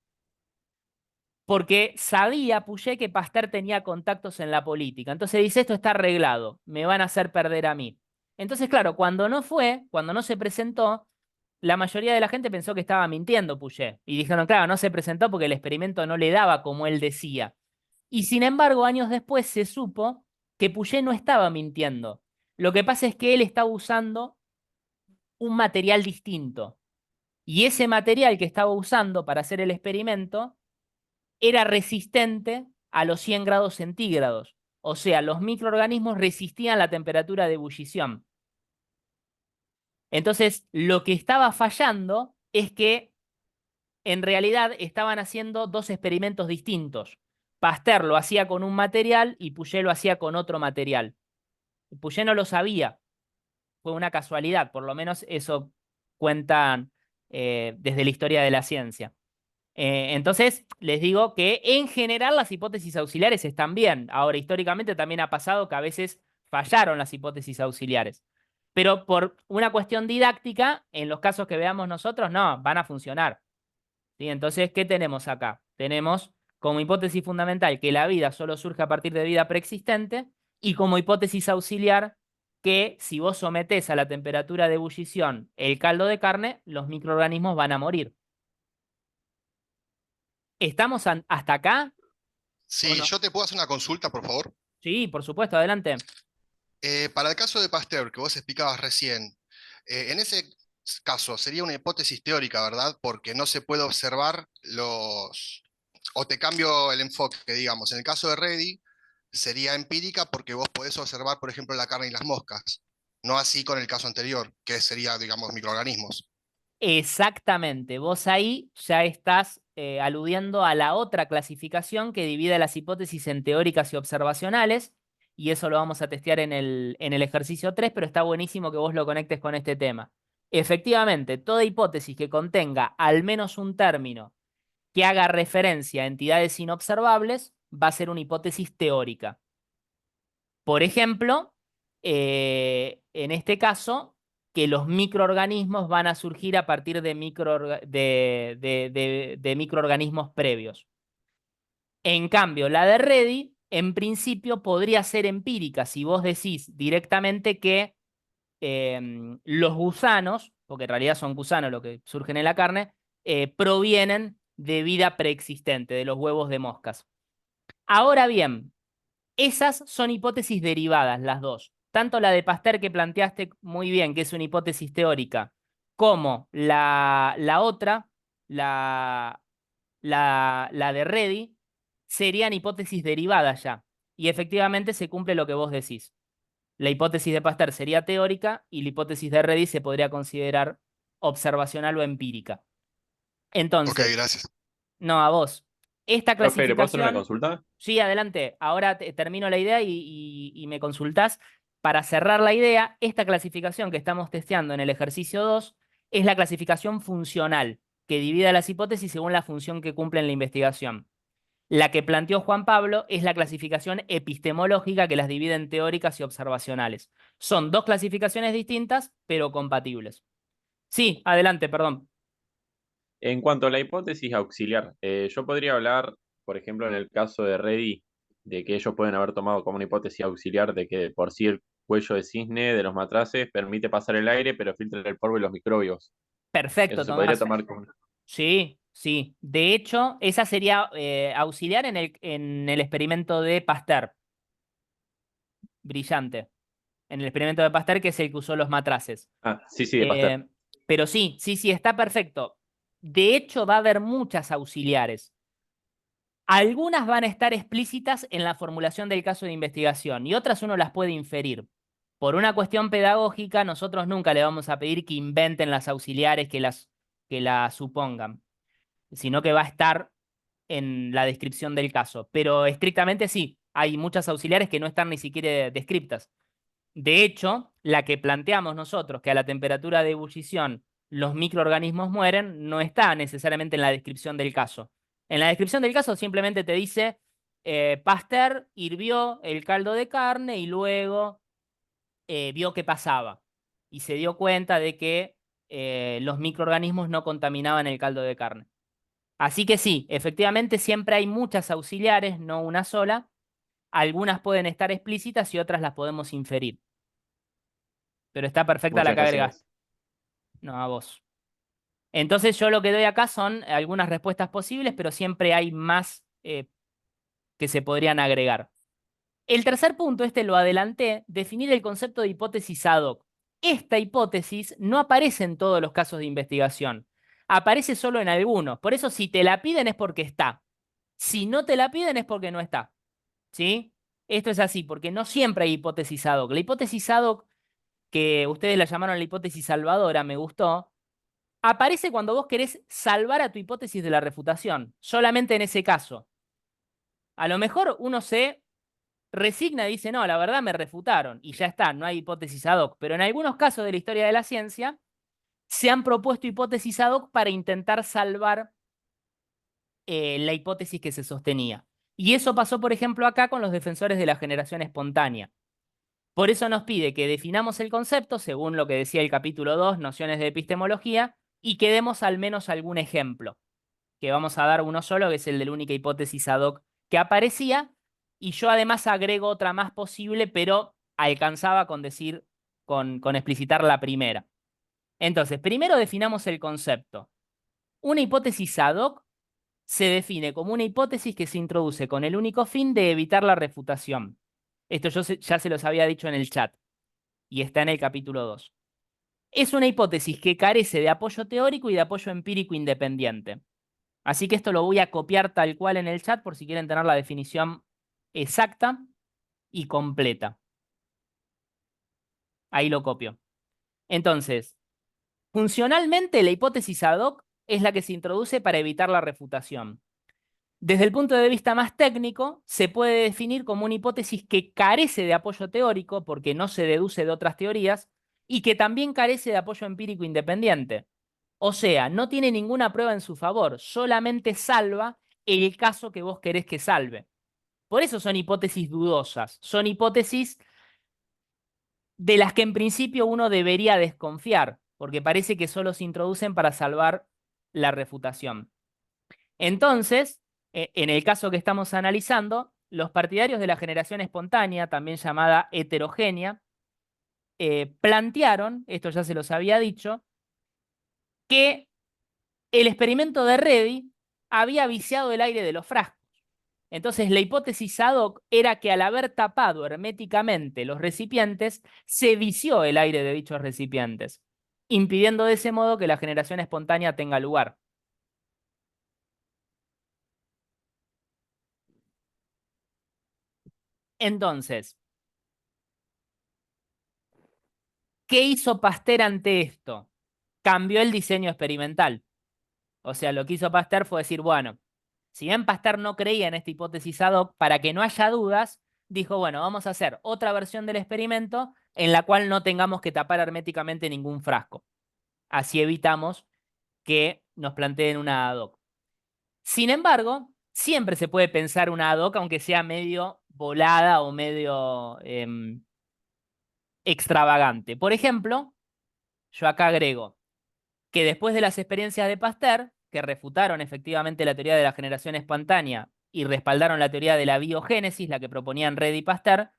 Porque sabía Pouget que Pasteur tenía contactos en la política. Entonces dice, esto está arreglado, me van a hacer perder a mí. Entonces, claro, cuando no se presentó, la mayoría de la gente pensó que estaba mintiendo Pouget. Y dijeron, claro, no se presentó porque el experimento no le daba como él decía. Y sin embargo, años después se supo que Pouget no estaba mintiendo. Lo que pasa es que él estaba usando un material distinto. Y ese material que estaba usando para hacer el experimento era resistente a los 100 grados centígrados. O sea, los microorganismos resistían la temperatura de ebullición. Entonces, lo que estaba fallando es que en realidad estaban haciendo dos experimentos distintos. Pasteur lo hacía con un material y Pouget lo hacía con otro material. Pouget no lo sabía. Fue una casualidad, por lo menos eso cuentan desde la historia de la ciencia. Entonces, les digo que en general las hipótesis auxiliares están bien. Ahora, históricamente también ha pasado que a veces fallaron las hipótesis auxiliares. Pero por una cuestión didáctica, en los casos que veamos nosotros, no, van a funcionar. ¿Sí? Entonces, ¿qué tenemos acá? Tenemos como hipótesis fundamental que la vida solo surge a partir de vida preexistente y como hipótesis auxiliar que si vos sometés a la temperatura de ebullición el caldo de carne, los microorganismos van a morir. ¿Estamos hasta acá? Sí, ¿o no? yo te puedo hacer una consulta, por favor. Sí, por supuesto, adelante. Para el caso de Pasteur, que vos explicabas recién, en ese caso sería una hipótesis teórica, ¿verdad? Porque no se puede observar los... O te cambio el enfoque, digamos. En el caso de Reddy, sería empírica porque vos podés observar, por ejemplo, la carne y las moscas. No así con el caso anterior, que sería, digamos, microorganismos. Exactamente, vos ahí ya estás aludiendo a la otra clasificación que divide las hipótesis en teóricas y observacionales, y eso lo vamos a testear en el ejercicio 3, pero está buenísimo que vos lo conectes con este tema. Efectivamente, toda hipótesis que contenga al menos un término que haga referencia a entidades inobservables va a ser una hipótesis teórica. Por ejemplo, en este caso, que los microorganismos van a surgir a partir de, de microorganismos previos. En cambio, la de Reddy, en principio, podría ser empírica si vos decís directamente que los gusanos, porque en realidad son gusanos los que surgen en la carne, provienen de vida preexistente, de los huevos de moscas. Ahora bien, esas son hipótesis derivadas, las dos. Tanto la de Pasteur que planteaste muy bien, que es una hipótesis teórica, como la otra, la, la de Reddy, serían hipótesis derivadas ya. Y efectivamente se cumple lo que vos decís. La hipótesis de Pasteur sería teórica y la hipótesis de Reddy se podría considerar observacional o empírica. Ok, Entonces, gracias. no, a vos. Esta Profe, ¿le puedo hacer una clasificación, consulta? sí, adelante. Ahora termino la idea y me consultás. Para cerrar la idea, esta clasificación que estamos testeando en el ejercicio 2 es la clasificación funcional, que divide las hipótesis según la función que cumple en la investigación. La que planteó Juan Pablo es la clasificación epistemológica que las divide en teóricas y observacionales. Son dos clasificaciones distintas, pero compatibles. Sí, adelante, perdón. En cuanto a la hipótesis auxiliar, yo podría hablar, por ejemplo, en el caso de Reddy, de que ellos pueden haber tomado como una hipótesis auxiliar de que de por sí el cuello de cisne de los matraces permite pasar el aire, pero filtra el polvo y los microbios. Eso Perfecto, se podría Tomás. tomar como... Sí, sí. De hecho, esa sería auxiliar en el experimento de Pasteur. Brillante. En el experimento de Pasteur, que es el que usó los matraces. Ah, sí, sí, de Pasteur. Eh, pero sí, sí, sí, está perfecto. De hecho, va a haber muchas auxiliares. Algunas van a estar explícitas en la formulación del caso de investigación y otras uno las puede inferir. Por una cuestión pedagógica, nosotros nunca le vamos a pedir que inventen las auxiliares que las supongan, sino que va a estar en la descripción del caso. Pero estrictamente sí, hay muchas auxiliares que no están ni siquiera descriptas. De hecho, la que planteamos nosotros, que a la temperatura de ebullición los microorganismos mueren, no está necesariamente en la descripción del caso. En la descripción del caso simplemente te dice, Pasteur hirvió el caldo de carne y luego vio qué pasaba. Y se dio cuenta de que los microorganismos no contaminaban el caldo de carne. Así que sí, efectivamente siempre hay muchas auxiliares, no una sola. Algunas pueden estar explícitas y otras las podemos inferir. Pero está perfecta la Muchas que agregaste. gracias. No, a vos. Entonces yo lo que doy acá son algunas respuestas posibles, pero siempre hay más que se podrían agregar. El tercer punto, este lo adelanté, definir el concepto de hipótesis ad hoc. Esta hipótesis no aparece en todos los casos de investigación. Aparece solo en algunos. Por eso si te la piden es porque está. Si no te la piden es porque no está. ¿Sí? Esto es así, porque no siempre hay hipótesis ad hoc. La hipótesis ad hoc, que ustedes la llamaron la hipótesis salvadora, me gustó, aparece cuando vos querés salvar a tu hipótesis de la refutación. Solamente en ese caso. A lo mejor uno se resigna y dice, no, la verdad me refutaron y ya está, no hay hipótesis ad hoc. Pero en algunos casos de la historia de la ciencia se han propuesto hipótesis ad hoc para intentar salvar la hipótesis que se sostenía. Y eso pasó, por ejemplo, acá con los defensores de la generación espontánea. Por eso nos pide que definamos el concepto, según lo que decía el capítulo 2, nociones de epistemología, y que demos al menos algún ejemplo, que vamos a dar uno solo, que es el de la única hipótesis ad hoc que aparecía, y yo además agrego otra más posible, pero alcanzaba con decir, con explicitar la primera. Entonces, primero definamos el concepto. Una hipótesis ad hoc se define como una hipótesis que se introduce con el único fin de evitar la refutación. Esto ya se los había dicho en el chat y está en el capítulo 2. Es una hipótesis que carece de apoyo teórico y de apoyo empírico independiente. Así que esto lo voy a copiar tal cual en el chat por si quieren tener la definición exacta y completa. Ahí lo copio. Entonces, funcionalmente la hipótesis ad hoc es la que se introduce para evitar la refutación. Desde el punto de vista más técnico, se puede definir como una hipótesis que carece de apoyo teórico porque no se deduce de otras teorías y que también carece de apoyo empírico independiente. O sea, no tiene ninguna prueba en su favor, solamente salva el caso que vos querés que salve. Por eso son hipótesis dudosas, son hipótesis de las que en principio uno debería desconfiar, porque parece que solo se introducen para salvar la refutación. Entonces, en el caso que estamos analizando, los partidarios de la generación espontánea, también llamada heterogénea, plantearon, esto ya se los había dicho, que el experimento de Reddy había viciado el aire de los frascos. Entonces, la hipótesis ad hoc era que al haber tapado herméticamente los recipientes, se vició el aire de dichos recipientes, impidiendo de ese modo que la generación espontánea tenga lugar. Entonces, ¿qué hizo Pasteur ante esto? Cambió el diseño experimental. O sea, lo que hizo Pasteur fue decir, bueno, si bien Pasteur no creía en esta hipótesis ad hoc, para que no haya dudas, dijo, bueno, vamos a hacer otra versión del experimento en la cual no tengamos que tapar herméticamente ningún frasco. Así evitamos que nos planteen una ad hoc. Sin embargo, siempre se puede pensar una ad hoc, aunque sea medio volada o medio extravagante. Por ejemplo, yo acá agrego que después de las experiencias de Pasteur, que refutaron efectivamente la teoría de la generación espontánea y respaldaron la teoría de la biogénesis, la que proponían Reddy y Pasteur,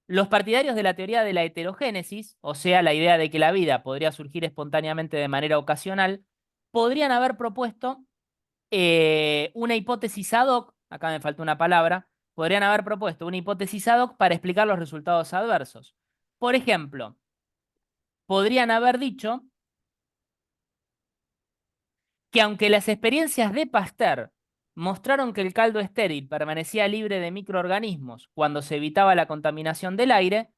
los partidarios de la teoría de la heterogénesis, o sea, la idea de que la vida podría surgir espontáneamente de manera ocasional, podrían haber propuesto una hipótesis ad hoc, acá me falta una palabra, podrían haber propuesto una hipótesis ad hoc para explicar los resultados adversos. Por ejemplo, podrían haber dicho que aunque las experiencias de Pasteur mostraron que el caldo estéril permanecía libre de microorganismos cuando se evitaba la contaminación del aire,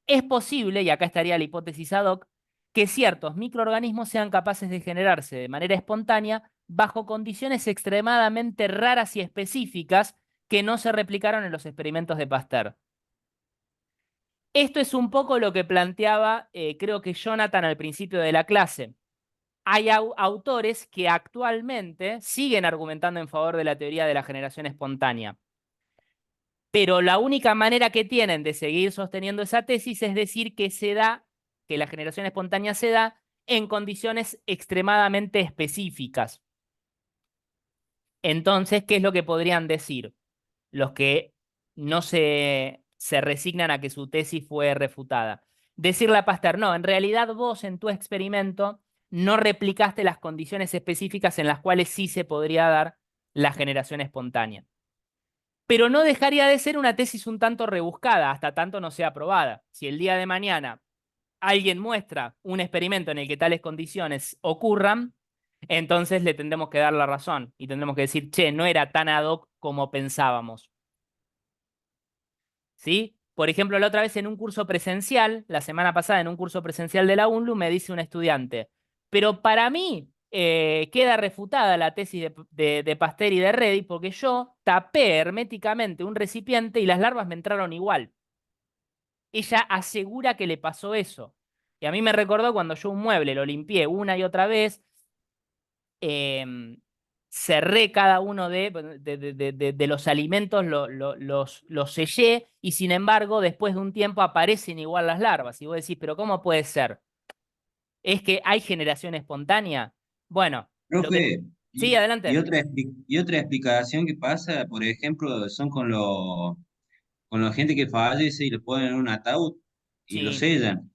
es posible, y acá estaría la hipótesis ad hoc, que ciertos microorganismos sean capaces de generarse de manera espontánea bajo condiciones extremadamente raras y específicas que no se replicaron en los experimentos de Pasteur. Esto es un poco lo que planteaba, creo que Jonathan al principio de la clase. Hay autores que actualmente siguen argumentando en favor de la teoría de la generación espontánea. Pero la única manera que tienen de seguir sosteniendo esa tesis es decir que se da, que la generación espontánea se da en condiciones extremadamente específicas. Entonces, ¿qué es lo que podrían decir los que no se resignan a que su tesis fue refutada? Decirle a Pasteur, no, en realidad vos en tu experimento no replicaste las condiciones específicas en las cuales sí se podría dar la generación espontánea. Pero no dejaría de ser una tesis un tanto rebuscada, hasta tanto no sea aprobada. Si el día de mañana alguien muestra un experimento en el que tales condiciones ocurran, entonces le tendremos que dar la razón y tendremos que decir, che, no era tan ad hoc como pensábamos. ¿Sí? Por ejemplo, la otra vez en un curso presencial, la semana pasada en un curso presencial de la UNLU, me dice un estudiante, pero para mí queda refutada la tesis de Pasteur y de Reddy porque yo tapé herméticamente un recipiente y las larvas me entraron igual. Ella asegura que le pasó eso. Y a mí me recordó cuando yo un mueble lo limpié una y otra vez, cerré cada uno de los alimentos, los sellé y sin embargo después de un tiempo aparecen igual las larvas. Y vos decís, pero ¿cómo puede ser? ¿Es que hay generación espontánea? Bueno, lo que... Profe, Sí, y adelante. otra explicación que pasa, por ejemplo, son con la gente que fallece y le ponen en un ataúd y lo Sí. sellan.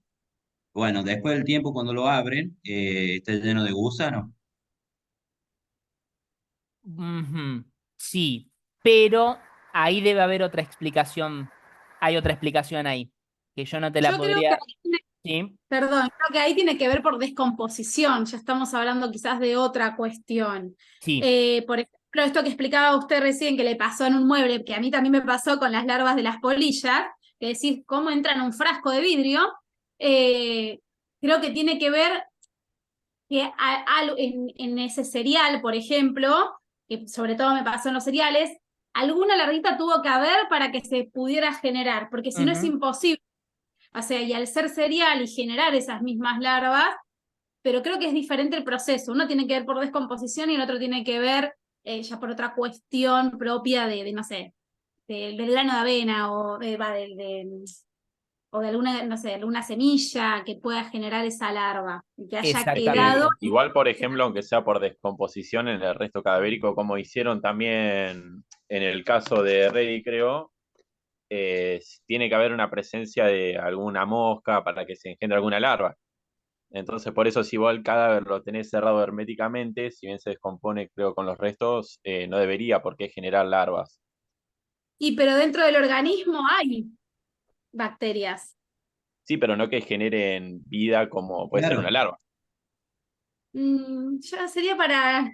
Bueno, después del tiempo, cuando lo abren, está lleno de gusanos. Ujú. Sí, pero ahí debe haber otra explicación. Hay otra explicación ahí, que yo no te la Yo creo que podría... Sí, Perdón, creo que ahí tiene que ver por descomposición, ya estamos hablando quizás de otra cuestión. sí. Por ejemplo, esto que explicaba usted recién que le pasó en un mueble, que a mí también me pasó con las larvas de las polillas, que decís cómo entra en un frasco de vidrio, eh, creo que tiene que ver que en ese cereal, por ejemplo, que sobre todo me pasó en los cereales, alguna larvita tuvo que haber para que se pudiera generar, porque si no es Ujú. imposible. O sea, y al ser cereal y generar esas mismas larvas, pero creo que es diferente el proceso. Uno tiene que ver por descomposición y el otro tiene que ver ya por otra cuestión propia no sé, del grano de avena o de alguna, no sé, alguna semilla que pueda generar esa larva y que haya quedado. Exactamente. Igual, por ejemplo, aunque sea por descomposición en el resto cadavérico, como hicieron también en el caso de Reddy, creo, tiene que haber una presencia de alguna mosca para que se engendre alguna larva. Entonces, por eso si vos el cadáver lo tenés cerrado herméticamente, si bien se descompone, creo, con los restos, no debería por qué generar larvas. Pero dentro del organismo hay bacterias. Sí, pero no que generen vida como puede ser una Claro. larva. Ya sería para,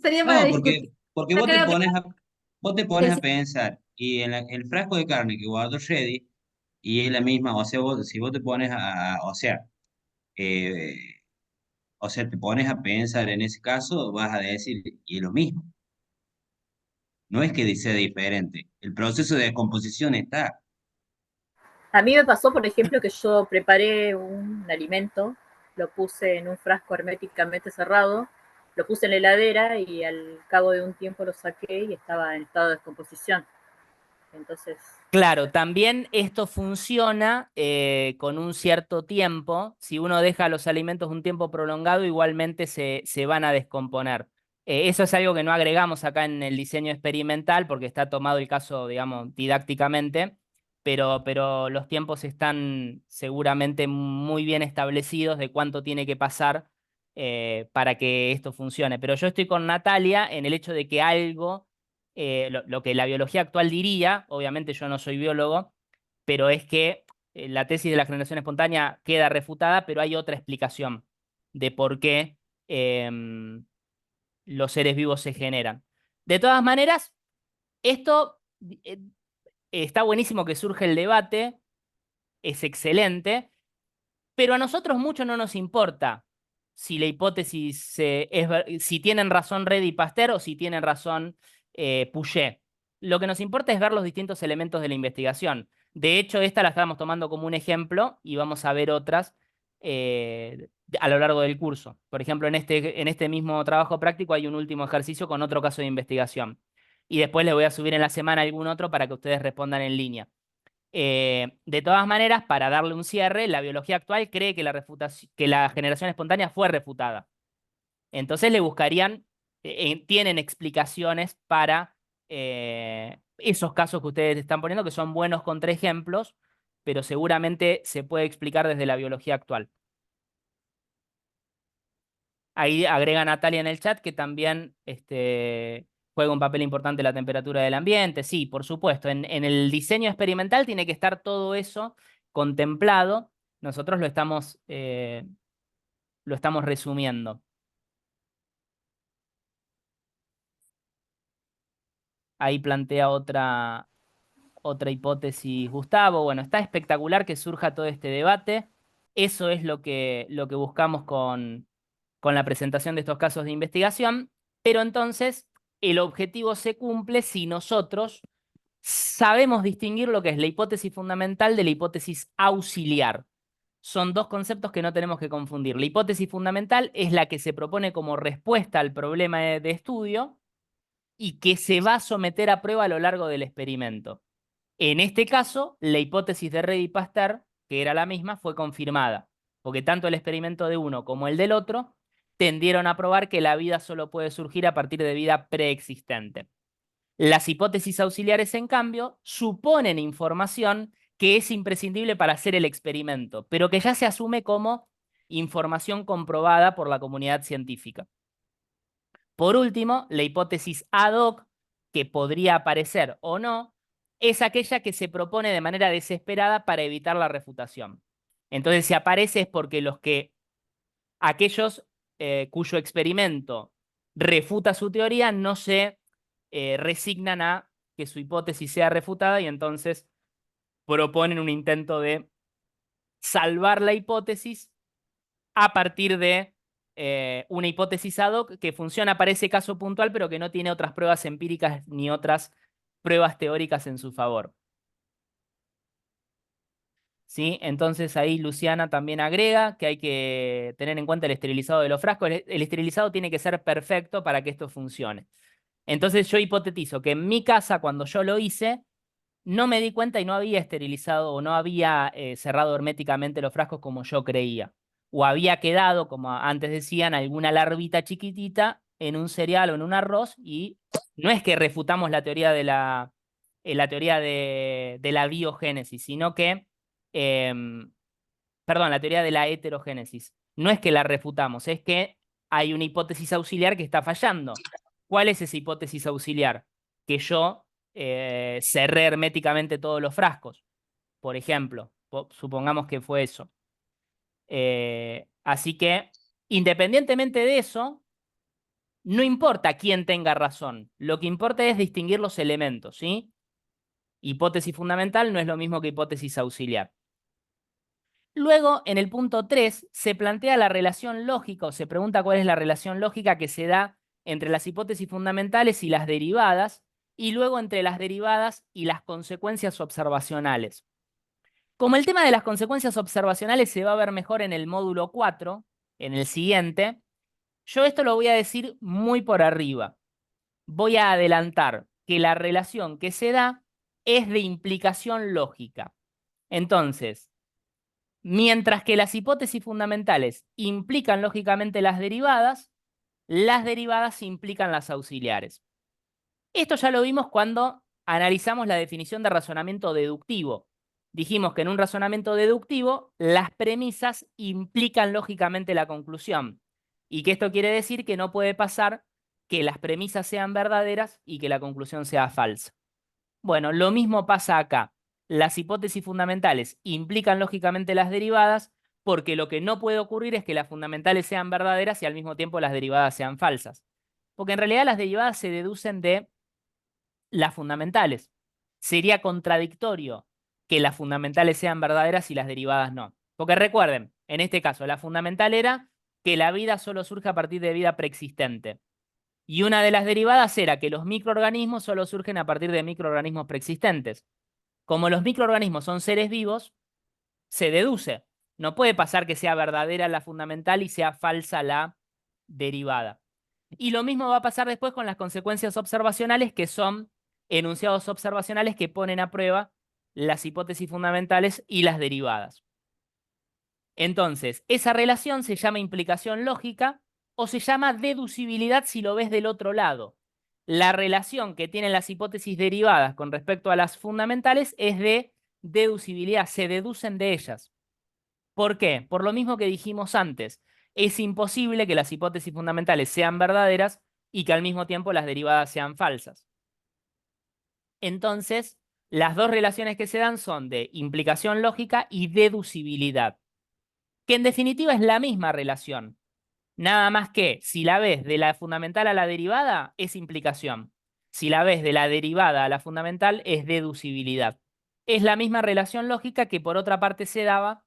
sería para No, discutir. porque Yo creo que vos te pones a pensar, y en el frasco de carne que guardó Reddy, y es la misma, o sea, si vos te pones eh, o sea, te pones a pensar en ese caso, vas a decir, y es lo mismo. No es que sea diferente. El proceso de descomposición está. A mí me pasó, por ejemplo, que yo preparé un alimento, lo puse en un frasco herméticamente cerrado, lo puse en la heladera y al cabo de un tiempo lo saqué y estaba en estado de descomposición. Entonces, Claro, también esto funciona con un cierto tiempo. Si uno deja los alimentos un tiempo prolongado, igualmente se van a descomponer. Eso es algo que no agregamos acá en el diseño experimental porque está tomado el caso, digamos, didácticamente, pero los tiempos están seguramente muy bien establecidos de cuánto tiene que pasar para que esto funcione. Pero yo estoy con Natalia en el hecho de que algo lo que la biología actual diría, obviamente yo no soy biólogo, pero es que la tesis de la generación espontánea queda refutada, pero hay otra explicación de por qué los seres vivos se generan. De todas maneras, esto está buenísimo que surge el debate, es excelente, pero a nosotros mucho no nos importa si la hipótesis si tienen razón Reddy y Pasteur o si tienen razón Pouget. Lo que nos importa es ver los distintos elementos de la investigación. De hecho, esta la estábamos tomando como un ejemplo y vamos a ver otras a lo largo del curso. Por ejemplo, en este mismo trabajo práctico hay un último ejercicio con otro caso de investigación. Y después les voy a subir en la semana algún otro para que ustedes respondan en línea. De todas maneras, para darle un cierre, la biología actual cree que que la generación espontánea fue refutada. Entonces le buscarían, tienen explicaciones para esos casos que ustedes están poniendo, que son buenos contraejemplos, pero seguramente se puede explicar desde la biología actual. Ahí agrega Natalia en el chat que también juega un papel importante la temperatura del ambiente. Sí, por supuesto. En el diseño experimental tiene que estar todo eso contemplado. Nosotros lo estamos resumiendo. Ahí plantea otra hipótesis Gustavo. Bueno, está espectacular que surja todo este debate. Eso es lo que buscamos con la presentación de estos casos de investigación, pero entonces el objetivo se cumple si nosotros sabemos distinguir lo que es la hipótesis fundamental de la hipótesis auxiliar. Son dos conceptos que no tenemos que confundir. La hipótesis fundamental es la que se propone como respuesta al problema de estudio y que se va a someter a prueba a lo largo del experimento. En este caso, la hipótesis de Reddy y Pasteur, que era la misma, fue confirmada, porque tanto el experimento de uno como el del otro tendieron a probar que la vida solo puede surgir a partir de vida preexistente. Las hipótesis auxiliares, en cambio, suponen información que es imprescindible para hacer el experimento, pero que ya se asume como información comprobada por la comunidad científica. Por último, la hipótesis ad hoc que podría aparecer o no, es aquella que se propone de manera desesperada para evitar la refutación. Entonces, si aparece es porque aquellos cuyo experimento refuta su teoría no se resignan a que su hipótesis sea refutada y entonces proponen un intento de salvar la hipótesis a partir de una hipótesis ad hoc que funciona para ese caso puntual, pero que no tiene otras pruebas empíricas ni otras pruebas teóricas en su favor. ¿Sí? Entonces ahí Luciana también agrega que hay que tener en cuenta el esterilizado de los frascos. El esterilizado tiene que ser perfecto para que esto funcione. Entonces yo hipotetizo que en mi casa, cuando yo lo hice, no me di cuenta y no había esterilizado o no había cerrado herméticamente los frascos como yo creía. O había quedado, como antes decían, alguna larvita chiquitita en un cereal o en un arroz y no es que refutamos la teoría de la biogénesis, sino que, perdón, la teoría de la heterogénesis. No es que la refutamos, es que hay una hipótesis auxiliar que está fallando. ¿Cuál es esa hipótesis auxiliar? Que yo cerré herméticamente todos los frascos, por ejemplo. Supongamos que fue eso. Así que, independientemente de eso, no importa quién tenga razón. Lo que importa es distinguir los elementos, ¿sí? Hipótesis fundamental no es lo mismo que hipótesis auxiliar. Luego, en el punto 3, se plantea la relación lógica, o se pregunta cuál es la relación lógica que se da entre las hipótesis fundamentales y las derivadas, y luego entre las derivadas y las consecuencias observacionales. Como el tema de las consecuencias observacionales se va a ver mejor en el módulo 4, en el siguiente, yo esto lo voy a decir muy por arriba. Voy a adelantar que la relación que se da es de implicación lógica. Entonces, mientras que las hipótesis fundamentales implican lógicamente las derivadas implican las auxiliares. Esto ya lo vimos cuando analizamos la definición de razonamiento deductivo. Dijimos que en un razonamiento deductivo las premisas implican lógicamente la conclusión. Y que esto quiere decir que no puede pasar que las premisas sean verdaderas y que la conclusión sea falsa. Bueno, lo mismo pasa acá. Las hipótesis fundamentales implican lógicamente las derivadas porque lo que no puede ocurrir es que las fundamentales sean verdaderas y al mismo tiempo las derivadas sean falsas. Porque en realidad las derivadas se deducen de las fundamentales. Sería contradictorio que las fundamentales sean verdaderas y las derivadas no. Porque recuerden, en este caso, la fundamental era que la vida solo surge a partir de vida preexistente. Y una de las derivadas era que los microorganismos solo surgen a partir de microorganismos preexistentes. Como los microorganismos son seres vivos, se deduce. No puede pasar que sea verdadera la fundamental y sea falsa la derivada. Y lo mismo va a pasar después con las consecuencias observacionales, que son enunciados observacionales que ponen a prueba las hipótesis fundamentales y las derivadas. Entonces, esa relación se llama implicación lógica o se llama deducibilidad si lo ves del otro lado. La relación que tienen las hipótesis derivadas con respecto a las fundamentales es de deducibilidad, se deducen de ellas. ¿Por qué? Por lo mismo que dijimos antes. Es imposible que las hipótesis fundamentales sean verdaderas y que al mismo tiempo las derivadas sean falsas. Entonces, las dos relaciones que se dan son de implicación lógica y deducibilidad, que en definitiva es la misma relación. Nada más que si la ves de la fundamental a la derivada, es implicación. Si la ves de la derivada a la fundamental, es deducibilidad. Es la misma relación lógica que por otra parte se daba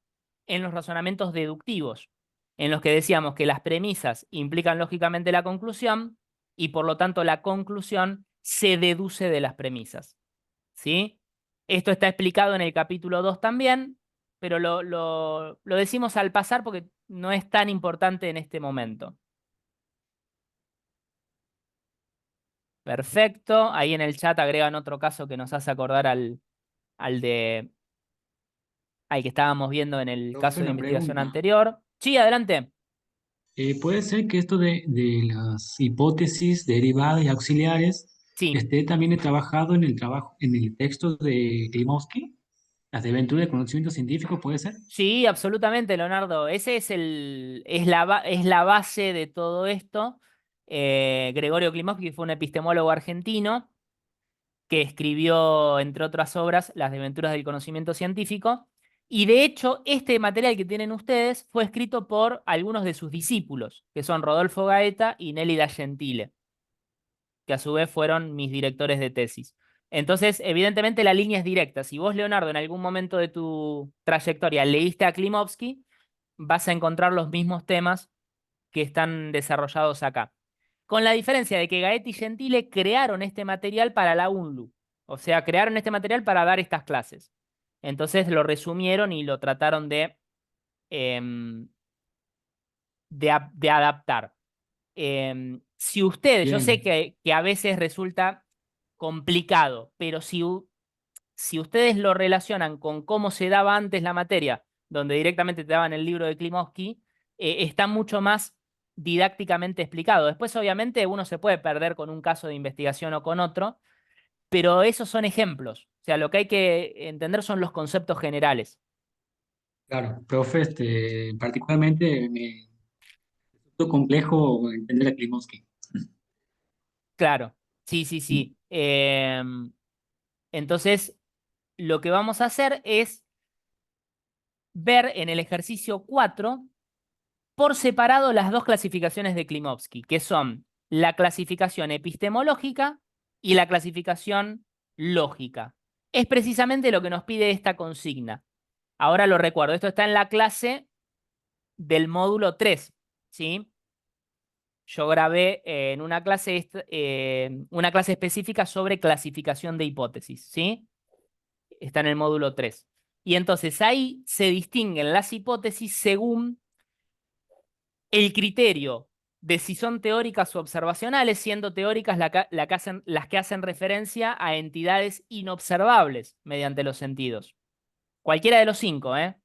en los razonamientos deductivos, en los que decíamos que las premisas implican lógicamente la conclusión y por lo tanto la conclusión se deduce de las premisas. ¿Sí? Esto está explicado en el capítulo 2 también, pero lo decimos al pasar porque no es tan importante en este momento. Perfecto. Ahí en el chat agregan otro caso que nos hace acordar al que estábamos viendo en el Profe, caso de una investigación pregunta. anterior. Sí, adelante. ¿Puede ser que esto de las hipótesis derivadas y auxiliares Sí. esté también trabajado en el texto de Klimovsky? ¿Las desventuras del conocimiento científico, puede ser? Sí, absolutamente, Leonardo. Ese es la base de todo esto. Gregorio Klimovsky fue un epistemólogo argentino que escribió, entre otras obras, Las desventuras del conocimiento científico. Y de hecho, este material que tienen ustedes fue escrito por algunos de sus discípulos, que son Rodolfo Gaeta y Nelly da Gentile, que a su vez fueron mis directores de tesis. Entonces, evidentemente la línea es directa. Si vos, Leonardo, en algún momento de tu trayectoria leíste a Klimovsky, vas a encontrar los mismos temas que están desarrollados acá. Con la diferencia de que Gaeta y Gentile crearon este material para la UNLU. O sea, crearon este material para dar estas clases. Entonces lo resumieron y lo trataron em, de adaptar. Si ustedes, yo sé Bien. que a veces resulta complicado, pero si ustedes lo relacionan con cómo se daba antes la materia, donde directamente te daban el libro de Klimovsky, está mucho más didácticamente explicado. Después, obviamente, uno se puede perder con un caso de investigación o con otro, pero esos son ejemplos. O sea, lo que hay que entender son los conceptos generales. Claro, profe, particularmente me resultó complejo entender a Klimovsky. Claro, sí, sí, sí. Entonces, lo que vamos a hacer es ver en el ejercicio 4 por separado las dos clasificaciones de Klimovsky, que son la clasificación epistemológica y la clasificación lógica. Es precisamente lo que nos pide esta consigna. Ahora lo recuerdo, esto está en la clase del módulo 3, ¿sí? Yo grabé en una clase específica sobre clasificación de hipótesis, ¿sí? Está en el módulo 3. Y entonces ahí se distinguen las hipótesis según el criterio de si son teóricas o observacionales, siendo teóricas las que hacen referencia a entidades inobservables mediante los sentidos. Cualquiera de los 5, ¿eh?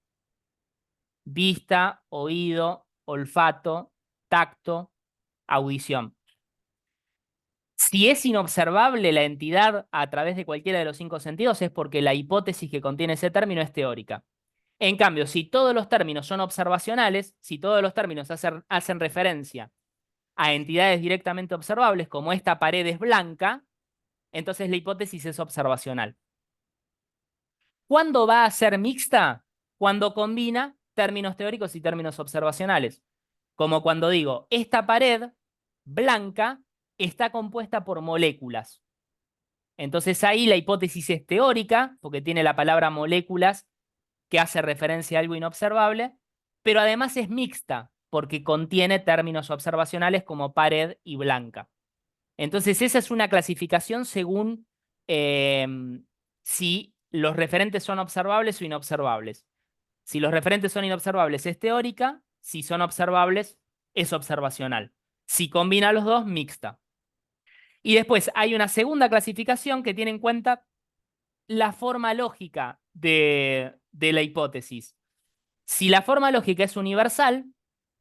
Vista, oído, olfato, tacto, audición. Si es inobservable la entidad a través de cualquiera de los 5 sentidos, es porque la hipótesis que contiene ese término es teórica. En cambio, si todos los términos son observacionales, si todos los términos hacen referencia a entidades directamente observables, como esta pared es blanca, entonces la hipótesis es observacional. ¿Cuándo va a ser mixta? Cuando combina términos teóricos y términos observacionales. Como cuando digo, esta pared blanca está compuesta por moléculas. Entonces ahí la hipótesis es teórica, porque tiene la palabra moléculas que hace referencia a algo inobservable, pero además es mixta, porque contiene términos observacionales como pared y blanca. Entonces esa es una clasificación según si los referentes son observables o inobservables. Si los referentes son inobservables es teórica, si son observables es observacional. Si combina los dos, mixta. Y después hay una segunda clasificación que tiene en cuenta la forma lógica de la hipótesis. Si la forma lógica es universal,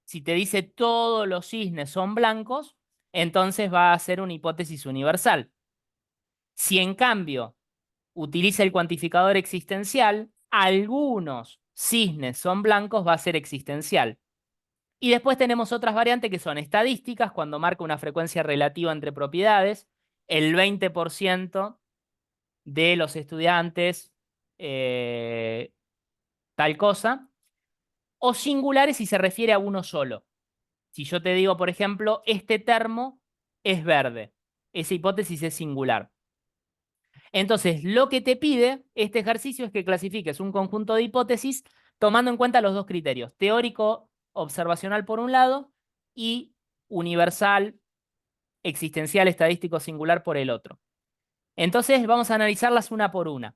si te dice todos los cisnes son blancos, entonces va a ser una hipótesis universal. Si en cambio utiliza el cuantificador existencial, algunos cisnes son blancos, va a ser existencial. Y después tenemos otras variantes que son estadísticas, cuando marca una frecuencia relativa entre propiedades, el 20% de los estudiantes tal cosa, o singulares si se refiere a uno solo. Si yo te digo, por ejemplo, este termo es verde, esa hipótesis es singular. Entonces, lo que te pide este ejercicio es que clasifiques un conjunto de hipótesis tomando en cuenta los dos criterios, teórico observacional por un lado y universal, existencial, estadístico, singular por el otro. Entonces, vamos a analizarlas una por una.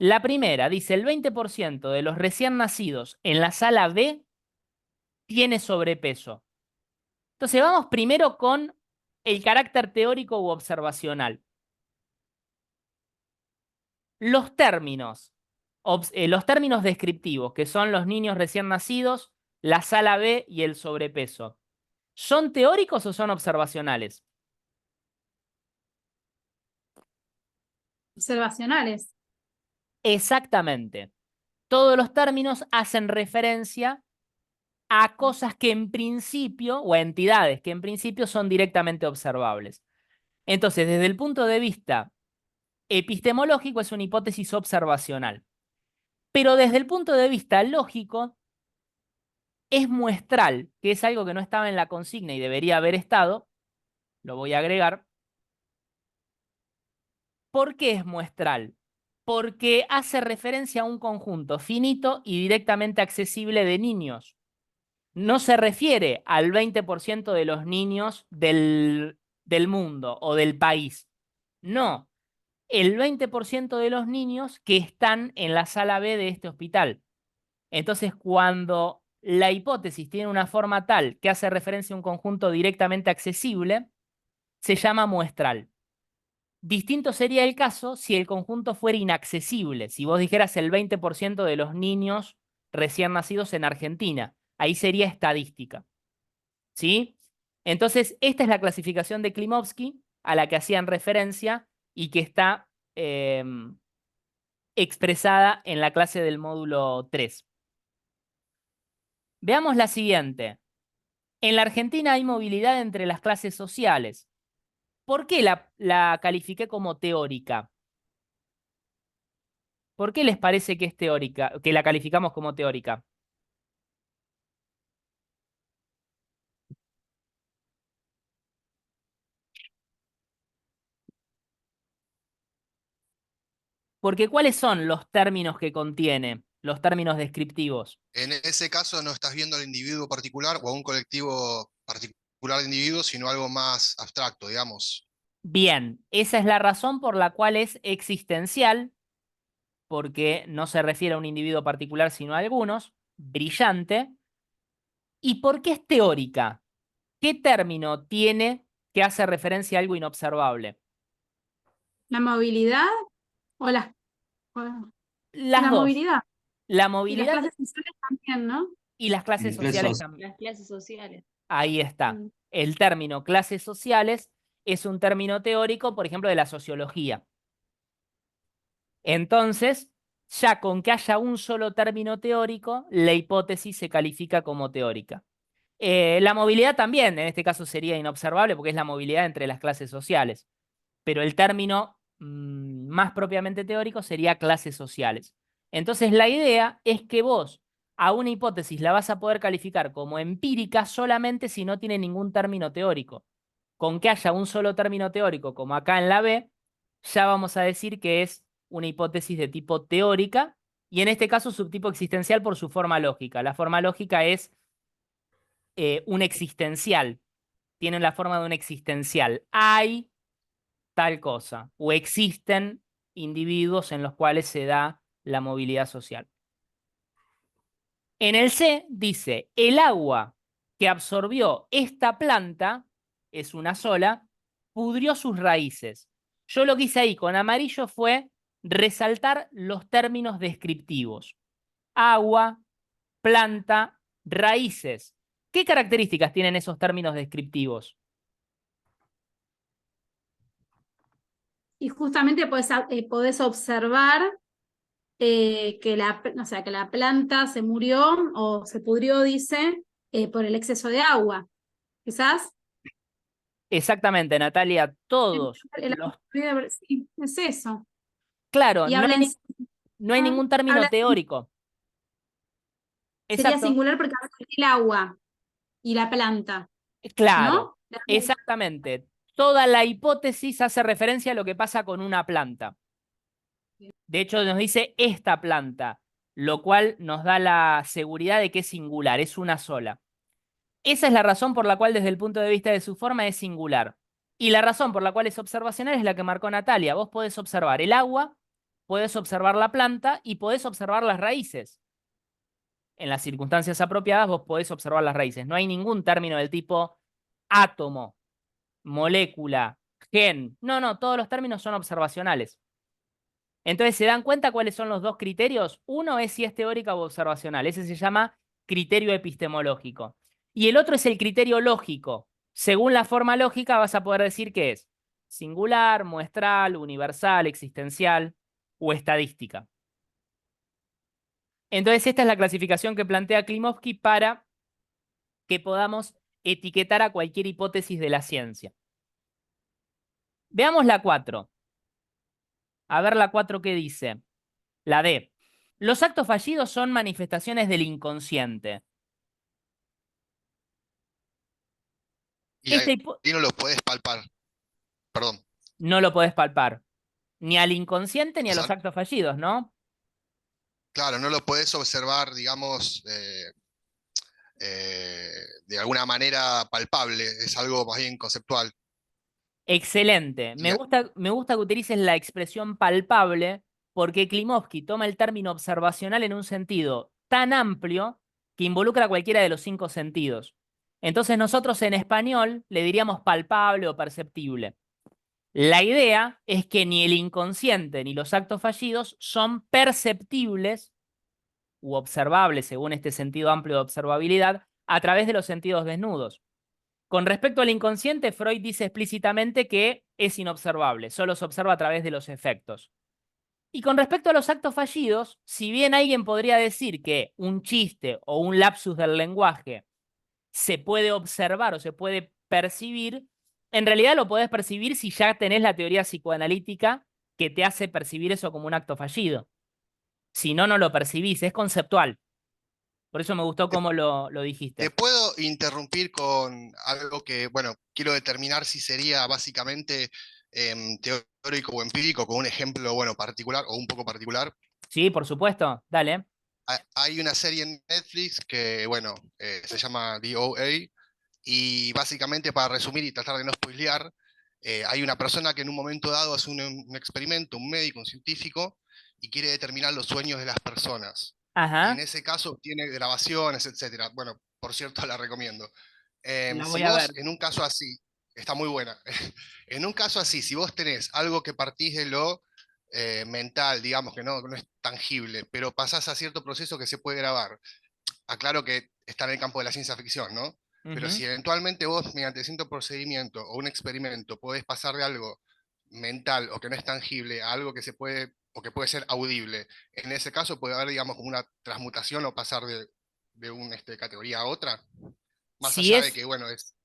La primera dice, el 20% de los recién nacidos en la sala B tiene sobrepeso. Entonces, vamos primero con el carácter teórico u observacional. Los términos descriptivos, que son los niños recién nacidos, la sala B y el sobrepeso, ¿son teóricos o son observacionales? Observacionales. Exactamente. Todos los términos hacen referencia a cosas que en principio, o a entidades que en principio son directamente observables. Entonces, desde el punto de vista epistemológico es una hipótesis observacional. Pero desde el punto de vista lógico, es muestral, que es algo que no estaba en la consigna y debería haber estado. Lo voy a agregar. ¿Por qué es muestral? Porque hace referencia a un conjunto finito y directamente accesible de niños. No se refiere al 20% de los niños del mundo o del país. No, el 20% de los niños que están en la sala B de este hospital. Entonces, cuando la hipótesis tiene una forma tal que hace referencia a un conjunto directamente accesible, se llama muestral. Distinto sería el caso si el conjunto fuera inaccesible. Si vos dijeras el 20% de los niños recién nacidos en Argentina, ahí sería estadística. ¿Sí? Entonces, esta es la clasificación de Klimovsky a la que hacían referencia y que está expresada en la clase del módulo 3. Veamos la siguiente. En la Argentina hay movilidad entre las clases sociales. ¿Por qué la califiqué como teórica? ¿Por qué les parece que es teórica, que la calificamos como teórica? Porque ¿cuáles son los términos que contiene? Los términos descriptivos. En ese caso no estás viendo al individuo particular o a un colectivo particular de individuos, sino algo más abstracto, digamos. Bien, esa es la razón por la cual es existencial, porque no se refiere a un individuo particular, sino a algunos. Brillante. ¿Y por qué es teórica? ¿Qué término tiene que hace referencia a algo inobservable? ¿La movilidad o Las la dos. movilidad? La Y las movilidad clases sociales también, ¿no? y las clases Las clases sociales sociales. también. Las clases sociales. Ahí está. Mm. El término clases sociales es un término teórico, por ejemplo, de la sociología. Entonces, ya con que haya un solo término teórico, la hipótesis se califica como teórica. La movilidad también, en este caso sería inobservable porque es la movilidad entre las clases sociales, pero el término más propiamente teórico sería clases sociales. Entonces, la idea es que vos a una hipótesis la vas a poder calificar como empírica solamente si no tiene ningún término teórico. Con que haya un solo término teórico, como acá en la B, ya vamos a decir que es una hipótesis de tipo teórica y en este caso subtipo existencial por su forma lógica. La forma lógica es un existencial. Tienen la forma de un existencial. Hay tal cosa o existen individuos en los cuales se da la movilidad social. En el C dice, el agua que absorbió esta planta, es una sola, pudrió sus raíces. Yo lo que hice ahí con amarillo fue resaltar los términos descriptivos. Agua, planta, raíces. ¿Qué características tienen esos términos descriptivos? Y justamente podés observar que que la planta se murió o se pudrió, dice, por el exceso de agua. Quizás. Exactamente, Natalia, todos los... Sí, es eso. Claro, Y no hay, hablan, no hay ningún término habla, teórico. sería Exacto, singular porque habla del agua y la planta, claro, ¿no? exactamente. Toda la hipótesis hace referencia a lo que pasa con una planta. De hecho, nos dice esta planta, lo cual nos da la seguridad de que es singular, es una sola. Esa es la razón por la cual desde el punto de vista de su forma es singular. Y la razón por la cual es observacional es la que marcó Natalia. Vos podés observar el agua, podés observar la planta y podés observar las raíces. En las circunstancias apropiadas vos podés observar las raíces. No hay ningún término del tipo átomo, molécula, gen. No, no, todos los términos son observacionales. Entonces, ¿se dan cuenta cuáles son los dos criterios? Uno es si es teórica o observacional. Ese se llama criterio epistemológico. Y el otro es el criterio lógico. Según la forma lógica vas a poder decir que es singular, muestral, universal, existencial o estadística. Entonces, esta es la clasificación que plantea Klimovsky para que podamos etiquetar a cualquier hipótesis de la ciencia. Veamos la 4. A ver la 4 que dice. La D. Los actos fallidos son manifestaciones del inconsciente. Y Esta ahí no lo puedes palpar. Perdón. no lo podés palpar. Ni al inconsciente ni O a los sea, actos fallidos, ¿no? claro, no lo puedes observar, digamos, de alguna manera palpable. Es algo más bien conceptual. Excelente. Y Me gusta que utilices la expresión palpable porque Klimovsky toma el término observacional en un sentido tan amplio que involucra cualquiera de los 5 sentidos. Entonces nosotros en español le diríamos palpable o perceptible. La idea es que ni el inconsciente ni los actos fallidos son perceptibles u observables, según este sentido amplio de observabilidad, a través de los sentidos desnudos. Con respecto al inconsciente, Freud dice explícitamente que es inobservable, solo se observa a través de los efectos. Y con respecto a los actos fallidos, si bien alguien podría decir que un chiste o un lapsus del lenguaje se puede observar o se puede percibir, en realidad lo podés percibir si ya tenés la teoría psicoanalítica que te hace percibir eso como un acto fallido. Si no, no lo percibís, es conceptual. Por eso me gustó cómo lo dijiste. ¿Te puedo interrumpir con algo que, bueno, quiero determinar si sería básicamente teórico o empírico, con un ejemplo, bueno, particular o un poco particular? Sí, por supuesto, dale. Hay una serie en Netflix que, bueno, se llama DOA, y básicamente, para resumir y tratar de no spoilear, hay una persona que en un momento dado hace un experimento, un médico, un científico, y quiere determinar los sueños de las personas. Y en Ajá, ese caso obtiene grabaciones, etcétera. Bueno, por cierto, la recomiendo. la Si voy a ver. vos, en un caso así, está muy buena. En un caso así, si vos tenés algo que partís de lo mental, digamos que no es tangible, pero pasás a cierto proceso que se puede grabar. Aclaro que está en el campo de la ciencia ficción, ¿no? Pero Ujú. si eventualmente vos, mediante cierto procedimiento o un experimento, podés pasar de algo mental o que no es tangible a algo que se puede o que puede ser audible, en ese caso puede haber, digamos, como una transmutación o pasar de una categoría a otra, más Si allá de es, que, bueno, es...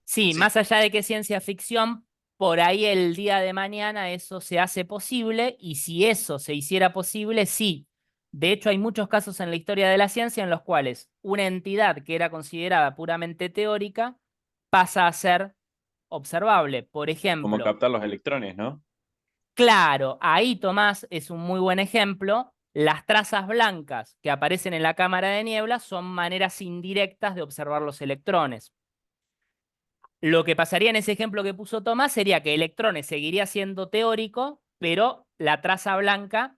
sí, Sí, más allá de que es ciencia ficción, por ahí el día de mañana eso se hace posible y si eso se hiciera posible, sí. De hecho, hay muchos casos en la historia de la ciencia en los cuales una entidad que era considerada puramente teórica pasa a ser observable. Por Como ejemplo, captar los electrones, ¿no? claro, ahí Tomás es un muy buen ejemplo. Las trazas blancas que aparecen en la cámara de niebla son maneras indirectas de observar los electrones. Lo que pasaría en ese ejemplo que puso Tomás sería que electrones seguiría siendo teórico, pero la traza blanca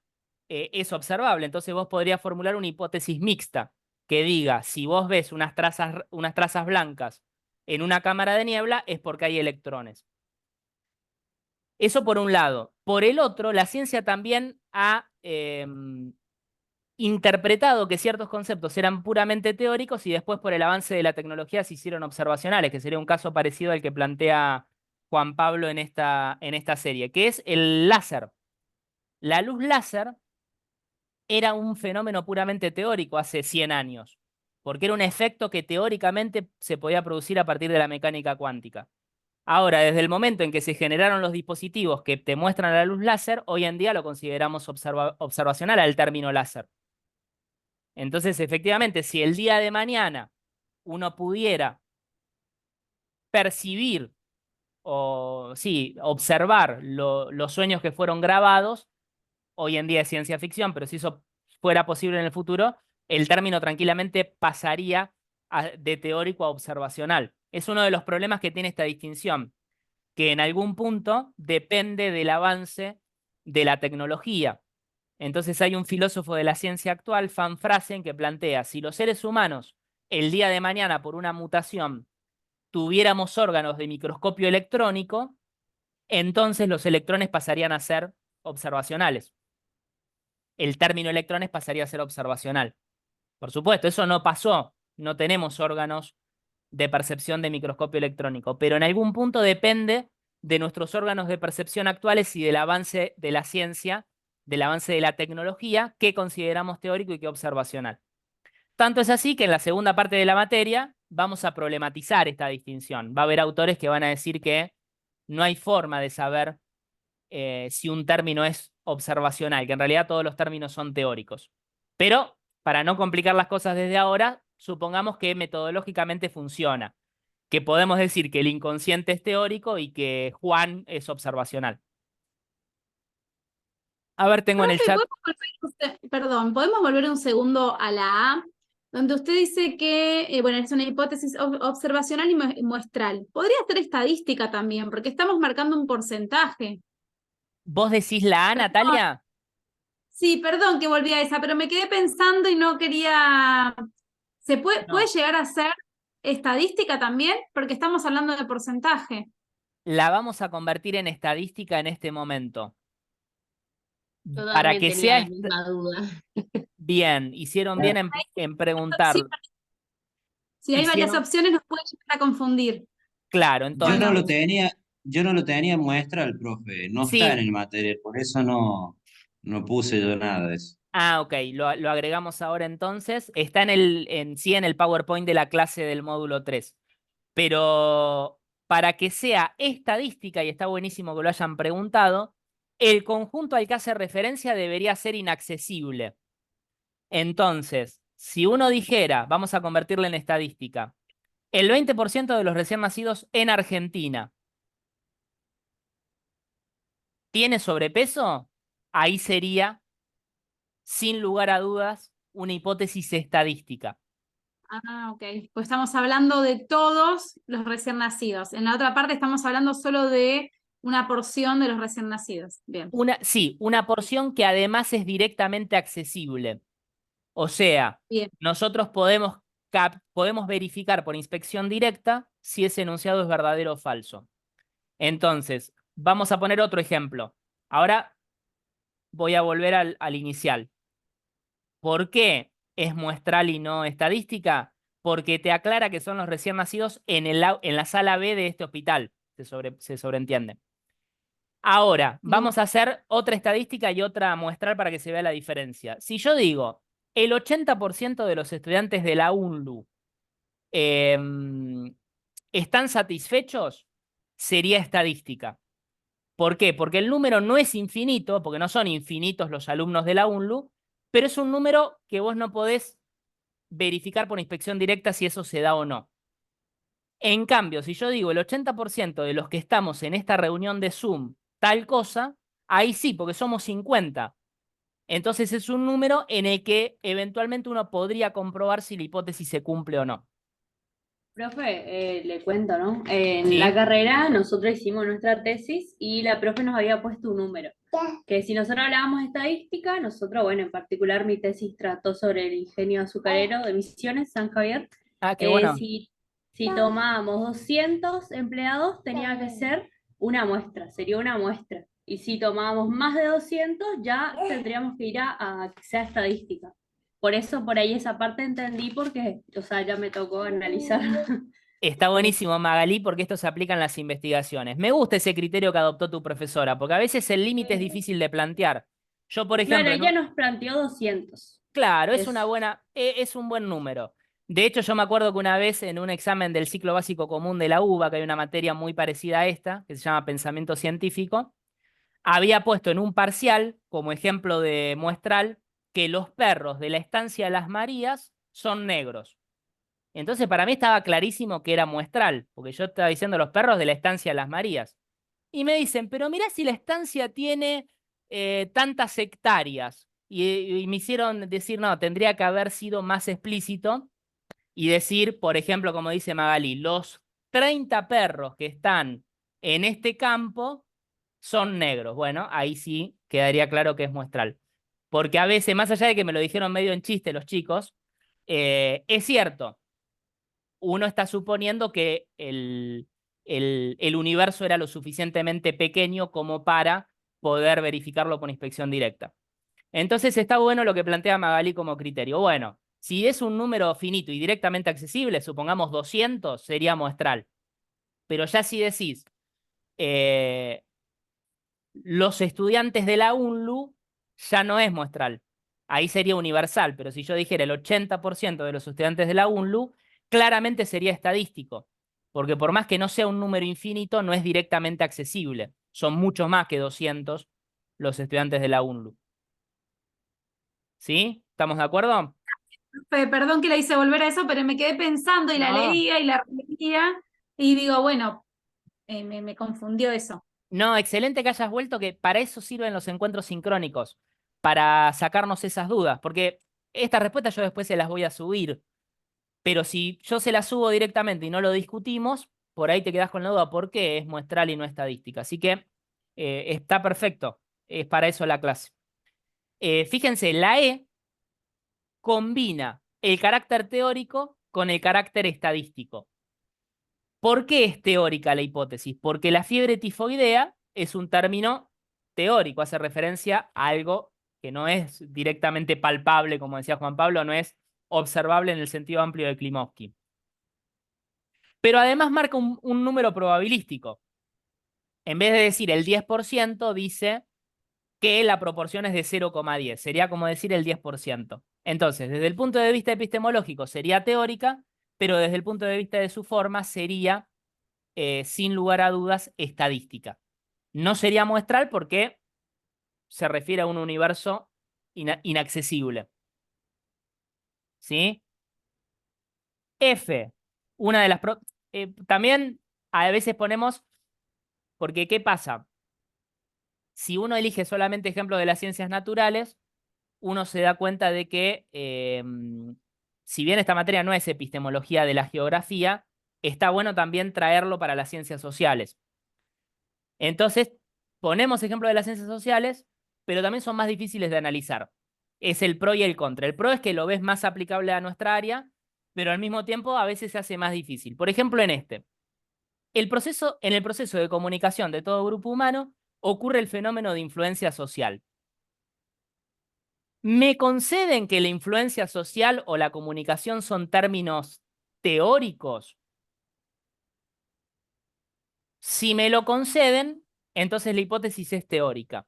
es observable. Entonces vos podrías formular una hipótesis mixta que diga, si vos ves unas trazas blancas en una cámara de niebla, es porque hay electrones. Eso por un lado. Por el otro, la ciencia también ha interpretado que ciertos conceptos eran puramente teóricos y después por el avance de la tecnología se hicieron observacionales, que sería un caso parecido al que plantea Juan Pablo en esta serie, que es el láser. La luz láser era un fenómeno puramente teórico hace 100 años, porque era un efecto que teóricamente se podía producir a partir de la mecánica cuántica. Ahora, desde el momento en que se generaron los dispositivos que te muestran la luz láser, hoy en día lo consideramos observacional al término láser. Entonces, efectivamente, si el día de mañana uno pudiera percibir o, sí, observar los sueños que fueron grabados, hoy en día es ciencia ficción, pero si eso fuera posible en el futuro, el término tranquilamente pasaría de teórico a observacional. Es uno de los problemas que tiene esta distinción, que en algún punto depende del avance de la tecnología. Entonces hay un filósofo de la ciencia actual, Van Frasen, que plantea, si los seres humanos el día de mañana por una mutación tuviéramos órganos de microscopio electrónico, entonces los electrones pasarían a ser observacionales. El término electrones pasaría a ser observacional. Por supuesto, eso no pasó. No tenemos órganos de percepción de microscopio electrónico, pero en algún punto depende de nuestros órganos de percepción actuales y del avance de la ciencia, del avance de la tecnología, qué consideramos teórico y qué observacional. Tanto es así que en la segunda parte de la materia vamos a problematizar esta distinción. Va a haber autores que van a decir que no hay forma de saber si un término es observacional, que en realidad todos los términos son teóricos. Pero para no complicar las cosas desde ahora, supongamos que metodológicamente funciona, que podemos decir que el inconsciente es teórico y que Juan es observacional. A ver, tengo en el Profe, chat. perdón, ¿podemos volver un segundo a la A? Donde usted dice que, bueno, es una hipótesis observacional y muestral. Podría ser estadística también, porque estamos marcando un porcentaje. ¿Vos decís la A, Natalia? Sí, perdón que volví a esa, pero me quedé pensando y no quería... ¿Puede llegar a ser estadística también? Porque estamos hablando de porcentaje. La vamos a convertir en estadística en este momento. Yo Para también que tenía sea la misma duda. bien, hicieron bien en preguntar. Si hay varias Hicieron- opciones nos puede llegar a confundir. Claro, Yo no entonces, lo tenía, yo no lo tenía en muestra el profe, no está en sí. el material, por eso no puse yo nada de eso. Ah, ok, lo agregamos ahora entonces. Está sí en el PowerPoint de la clase del módulo 3. Pero para que sea estadística, y está buenísimo que lo hayan preguntado, el conjunto al que hace referencia debería ser inaccesible. Entonces, si uno dijera, vamos a convertirlo en estadística, el 20% de los recién nacidos en Argentina tiene sobrepeso, ahí sería, sin lugar a dudas, una hipótesis estadística. Ah, ok. Pues estamos hablando de todos los recién nacidos. En la otra parte estamos hablando solo de una porción de los recién nacidos. Bien. Sí, una porción que además es directamente accesible. O sea, Bien. nosotros podemos verificar por inspección directa si ese enunciado es verdadero o falso. Entonces, vamos a poner otro ejemplo. Ahora voy a volver al inicial. ¿Por qué es muestral y no estadística? Porque te aclara que son los recién nacidos en la sala B de este hospital. Se sobreentiende. Ahora, vamos a hacer otra estadística y otra muestral para que se vea la diferencia. Si yo digo, el 80% de los estudiantes de la UNLU están satisfechos, sería estadística. ¿Por qué? Porque el número no es infinito, porque no son infinitos los alumnos de la UNLU, pero es un número que vos no podés verificar por inspección directa si eso se da o no. En cambio, si yo digo el 80% de los que estamos en esta reunión de Zoom, tal cosa, ahí sí, porque somos 50. Entonces es un número en el que eventualmente uno podría comprobar si la hipótesis se cumple o no. Profe, le cuento, ¿no? En Sí. la carrera nosotros hicimos nuestra tesis y la profe nos había puesto un número. Que si nosotros hablábamos de estadística, nosotros, bueno, en particular mi tesis trató sobre el ingenio azucarero de Misiones, San Javier. Ah, qué bueno. Si tomábamos 200 empleados, tenía que ser una muestra, sería una muestra. Y si tomábamos más de 200, ya tendríamos que ir a que sea estadística. Por eso, por ahí esa parte entendí porque, o sea, ya me tocó analizar. Está buenísimo, Magalí, porque esto se aplica en las investigaciones. Me gusta ese criterio que adoptó tu profesora, porque a veces el límite es difícil de plantear. Yo, por ejemplo, Claro, ella nos planteó 200. Claro, es un buen número. De hecho, yo me acuerdo que una vez en un examen del ciclo básico común de la UBA, que hay una materia muy parecida a esta, que se llama pensamiento científico, había puesto en un parcial, como ejemplo de muestral, que los perros de la estancia de las Marías son negros. Entonces, para mí estaba clarísimo que era muestral, porque yo estaba diciendo los perros de la estancia de las Marías. Y me dicen, pero mirá si la estancia tiene tantas hectáreas. Y me hicieron decir, no, tendría que haber sido más explícito y decir, por ejemplo, como dice Magalí, los 30 perros que están en este campo son negros. Bueno, ahí sí quedaría claro que es muestral. Porque a veces, más allá de que me lo dijeron medio en chiste los chicos, es cierto, uno está suponiendo que el universo era lo suficientemente pequeño como para poder verificarlo con inspección directa. Entonces está bueno lo que plantea Magalí como criterio. Bueno, si es un número finito y directamente accesible, supongamos 200, sería muestral. Pero ya si decís, los estudiantes de la UNLU, ya no es muestral. Ahí sería universal, pero si yo dijera el 80% de los estudiantes de la UNLU, claramente sería estadístico, porque por más que no sea un número infinito, no es directamente accesible. Son mucho más que 200 los estudiantes de la UNLU. ¿Sí? ¿Estamos de acuerdo? Perdón que la hice volver a eso, pero me quedé pensando y la No. leía y la leía y digo, bueno, me confundió eso. No, excelente que hayas vuelto, que para eso sirven los encuentros sincrónicos, para sacarnos esas dudas, porque estas respuestas yo después se las voy a subir, pero si yo se las subo directamente y no lo discutimos, por ahí te quedás con la duda por qué es muestral y no estadística. Así que está perfecto, es para eso la clase. Fíjense, la E combina el carácter teórico con el carácter estadístico. ¿Por qué es teórica la hipótesis? Porque la fiebre tifoidea es un término teórico, hace referencia a algo que no es directamente palpable, como decía Juan Pablo, no es observable en el sentido amplio de Klimovsky. Pero además marca un número probabilístico. En vez de decir el 10%, dice que la proporción es de 0,10. Sería como decir el 10%. Entonces, desde el punto de vista epistemológico sería teórica, pero desde el punto de vista de su forma sería sin lugar a dudas, estadística. No sería muestral porque se refiere a un universo inaccesible. ¿Sí? F, una de las... también a veces ponemos, porque ¿qué pasa? Si uno elige solamente ejemplos de las ciencias naturales, uno se da cuenta de que, si bien esta materia no es epistemología de la geografía, está bueno también traerlo para las ciencias sociales. Entonces, ponemos ejemplos de las ciencias sociales, pero también son más difíciles de analizar. Es el pro y el contra. El pro es que lo ves más aplicable a nuestra área, pero al mismo tiempo a veces se hace más difícil. Por ejemplo, en este. En el proceso de comunicación de todo grupo humano ocurre el fenómeno de influencia social. ¿Me conceden que la influencia social o la comunicación son términos teóricos? Si me lo conceden, entonces la hipótesis es teórica.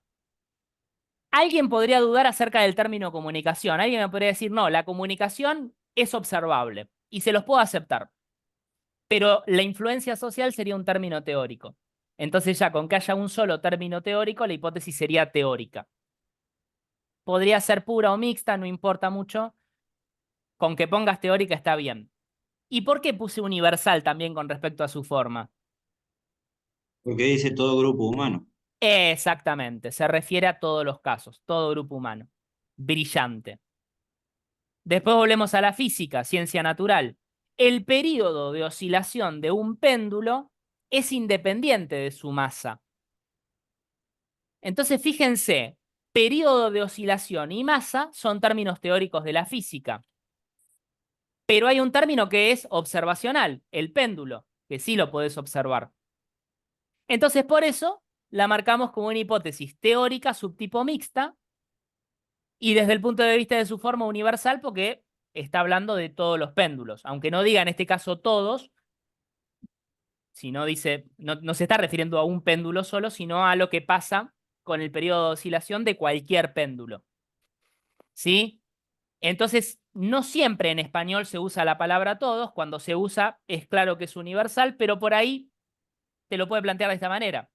Alguien podría dudar acerca del término comunicación. Alguien me podría decir, no, la comunicación es observable y se los puedo aceptar. Pero la influencia social sería un término teórico. Entonces ya con que haya un solo término teórico, la hipótesis sería teórica. Podría ser pura o mixta, no importa mucho. Con que pongas teórica está bien. ¿Y por qué puse universal también con respecto a su forma? Porque dice todo grupo humano. Exactamente, se refiere a todos los casos, todo grupo humano. Brillante. Después volvemos a la física, ciencia natural. El período de oscilación de un péndulo es independiente de su masa. Entonces, fíjense, período de oscilación y masa son términos teóricos de la física. Pero hay un término que es observacional, el péndulo, que sí lo podés observar. Entonces, por eso la marcamos como una hipótesis teórica subtipo mixta, y desde el punto de vista de su forma universal, porque está hablando de todos los péndulos. Aunque no diga en este caso todos, sino dice, no se está refiriendo a un péndulo solo, sino a lo que pasa con el periodo de oscilación de cualquier péndulo. ¿Sí? Entonces, no siempre en español se usa la palabra todos. Cuando se usa, es claro que es universal, pero por ahí te lo puede plantear de esta manera.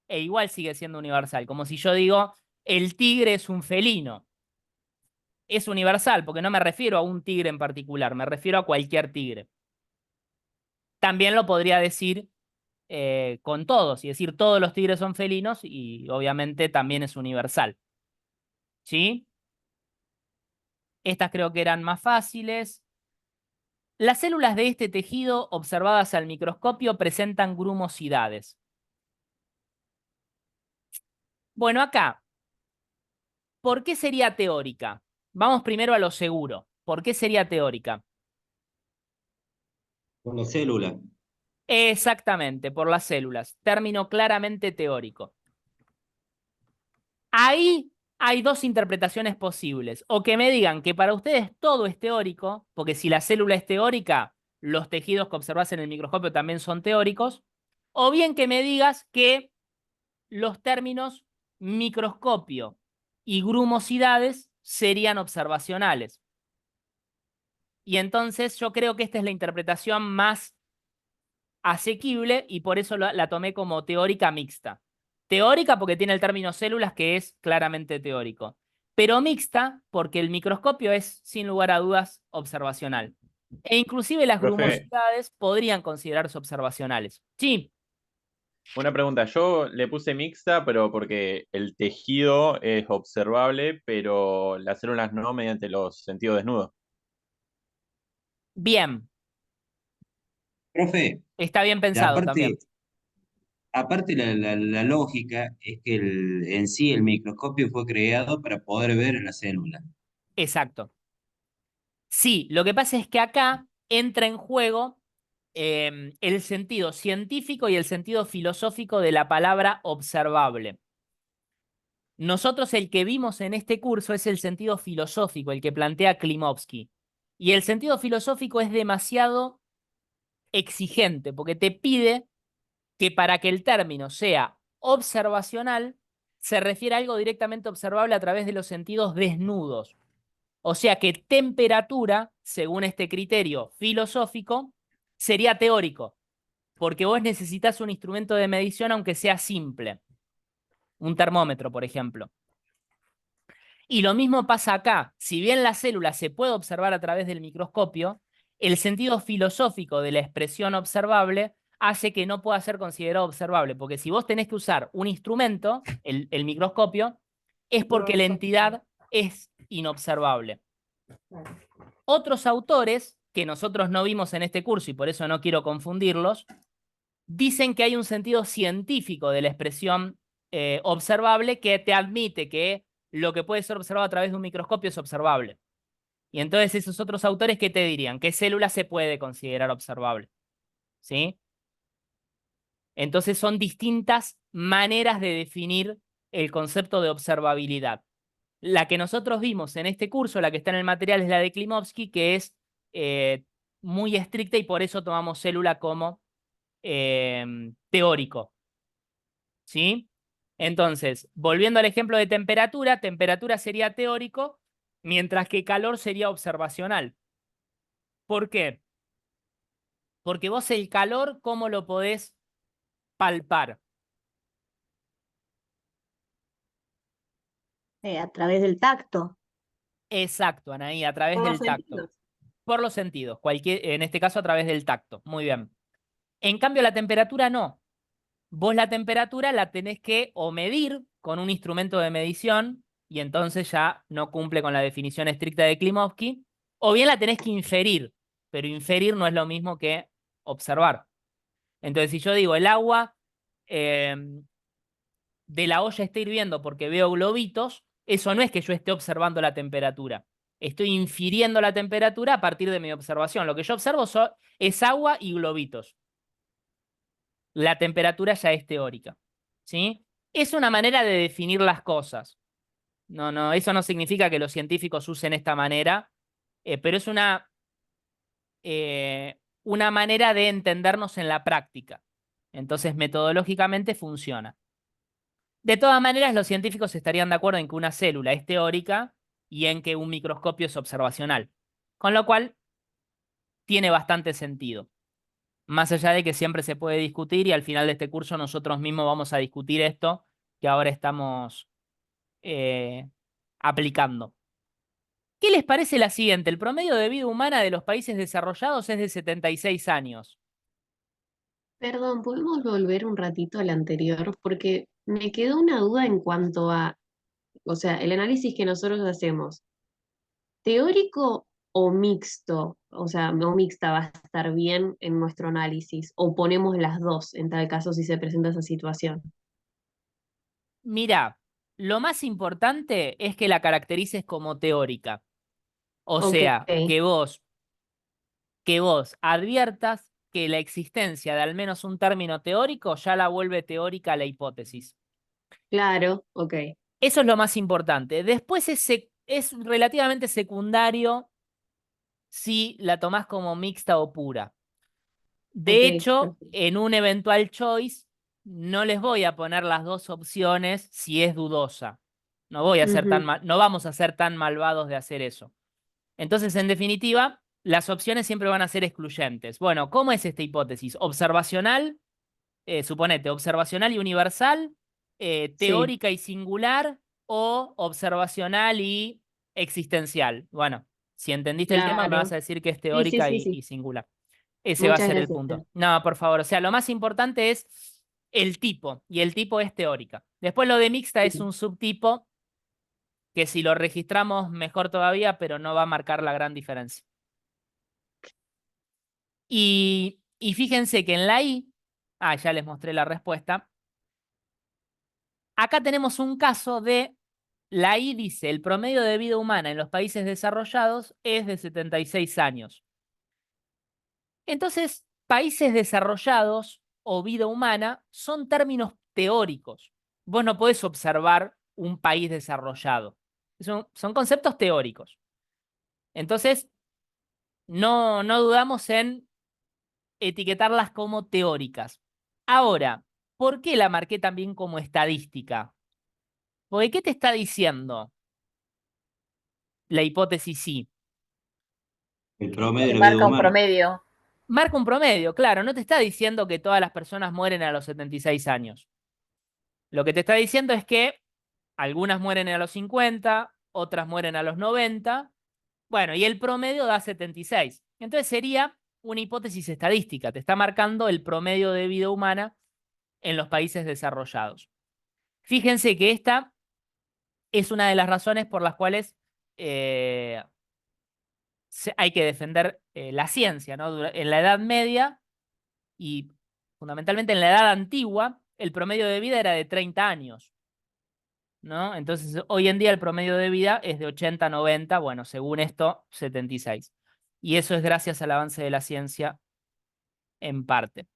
E igual sigue siendo universal. Como si yo digo, el tigre es un felino. Es universal, porque no me refiero a un tigre en particular, me refiero a cualquier tigre. También lo podría decir con todos, y decir todos los tigres son felinos, y obviamente también es universal. ¿Sí? Estas creo que eran más fáciles. Las células de este tejido observadas al microscopio presentan grumosidades. Bueno, acá, ¿por qué sería teórica? Vamos primero a lo seguro. ¿Por qué sería teórica? Con la célula. Exactamente, por las células. Término claramente teórico. Ahí hay dos interpretaciones posibles. O que me digan que para ustedes todo es teórico, porque si la célula es teórica, los tejidos que observás en el microscopio también son teóricos. O bien que me digas que los términos microscopio y grumosidades serían observacionales. Y entonces yo creo que esta es la interpretación más asequible y por eso la tomé como teórica mixta. Teórica porque tiene el término células, que es claramente teórico. Pero mixta porque el microscopio es, sin lugar a dudas, observacional. E inclusive las Profe, grumosidades podrían considerarse observacionales. Sí, una pregunta. Yo le puse mixta, pero porque el tejido es observable, pero las células no mediante los sentidos desnudos. bien. Profe, Está bien y pensado también. aparte la lógica es que en sí el microscopio fue creado para poder ver la célula. Exacto. Sí, lo que pasa es que acá entra en juego el sentido científico y el sentido filosófico de la palabra observable. Nosotros el que vimos en este curso es el sentido filosófico, el que plantea Klimovsky. Y el sentido filosófico es demasiado exigente porque te pide que para que el término sea observacional, se refiere a algo directamente observable a través de los sentidos desnudos. O sea que temperatura, según este criterio filosófico, sería teórico, porque vos necesitas un instrumento de medición aunque sea simple, un termómetro, por ejemplo. Y lo mismo pasa acá. Si bien la célula se puede observar a través del microscopio, el sentido filosófico de la expresión observable hace que no pueda ser considerado observable, porque si vos tenés que usar un instrumento, el microscopio, es porque la entidad es inobservable. Otros autores, que nosotros no vimos en este curso y por eso no quiero confundirlos, dicen que hay un sentido científico de la expresión observable que te admite que lo que puede ser observado a través de un microscopio es observable. Y entonces esos otros autores, ¿qué te dirían? ¿Qué célula se puede considerar observable? ¿Sí? Entonces son distintas maneras de definir el concepto de observabilidad. La que nosotros vimos en este curso, la que está en el material, es la de Klimovsky, que es muy estricta y por eso tomamos célula como teórico. ¿Sí? Entonces, volviendo al ejemplo de temperatura, temperatura sería teórico, mientras que calor sería observacional. ¿Por qué? Porque vos el calor, ¿cómo lo podés palpar? A través del tacto. Exacto, Anaí, a través Por los del tacto. sentidos. Por los sentidos, en este caso a través del tacto. Muy bien. En cambio, la temperatura no. Vos la temperatura la tenés que o medir con un instrumento de medición, y entonces ya no cumple con la definición estricta de Klimovsky, o bien la tenés que inferir, pero inferir no es lo mismo que observar. Entonces, si yo digo el agua de la olla está hirviendo porque veo globitos, eso no es que yo esté observando la temperatura. Estoy infiriendo la temperatura a partir de mi observación. Lo que yo observo es agua y globitos. La temperatura ya es teórica. ¿Sí? Es una manera de definir las cosas. No, eso no significa que los científicos usen esta manera, pero es una manera de entendernos en la práctica. Entonces, metodológicamente funciona. De todas maneras, los científicos estarían de acuerdo en que una célula es teórica y en que un microscopio es observacional. Con lo cual, tiene bastante sentido. Más allá de que siempre se puede discutir y al final de este curso nosotros mismos vamos a discutir esto que ahora estamos aplicando. ¿Qué les parece la siguiente? El promedio de vida humana de los países desarrollados es de 76 años. Perdón, ¿podemos volver un ratito al anterior? Porque me quedó una duda en cuanto a, o sea, el análisis que nosotros hacemos, ¿teórico o mixto? O sea, o mixta va a estar bien en nuestro análisis, o ponemos las dos en tal caso si se presenta esa situación. Mirá, lo más importante es que la caracterices como teórica. O Ok, sea, que vos adviertas que la existencia de al menos un término teórico ya la vuelve teórica la hipótesis. claro, ok. Eso es lo más importante. Después es relativamente secundario si la tomás como mixta o pura. De Ok, hecho, perfecto. en un eventual choice, no les voy a poner las dos opciones si es dudosa. No Ujú. no vamos a ser tan malvados de hacer eso. Entonces, en definitiva, las opciones siempre van a ser excluyentes. Bueno, ¿cómo es esta hipótesis? Observacional, suponete, observacional y universal, teórica y singular o observacional y existencial. Bueno, si entendiste el tema, me vas Claro. a decir que es Sí, teórica sí, sí. y singular. Ese va a Muchas ser el gracias, punto. Fer. No, por favor. O sea, lo más importante es el tipo, y el tipo es teórica. Después lo de mixta es un subtipo que si lo registramos mejor todavía, pero no va a marcar la gran diferencia. Y fíjense que en la I, ya les mostré la respuesta. Acá tenemos un caso de, la I dice, el promedio de vida humana en los países desarrollados es de 76 años. Entonces, países desarrollados o vida humana son términos teóricos. Vos no podés observar un país desarrollado. Son conceptos teóricos. Entonces, no dudamos en etiquetarlas como teóricas. Ahora, ¿por qué la marqué también como estadística? Porque ¿qué te está diciendo la hipótesis sí? El promedio Que de la vida marca un humana. promedio. Marca un promedio, claro, no te está diciendo que todas las personas mueren a los 76 años. Lo que te está diciendo es que algunas mueren a los 50, otras mueren a los 90, bueno, y el promedio da 76. Entonces sería una hipótesis estadística, te está marcando el promedio de vida humana en los países desarrollados. Fíjense que esta es una de las razones por las cuales hay que defender la ciencia, ¿no? En la Edad Media y fundamentalmente en la Edad Antigua, el promedio de vida era de 30 años, ¿no? Entonces, hoy en día el promedio de vida es de 80, 90, bueno, según esto, 76. Y eso es gracias al avance de la ciencia en parte.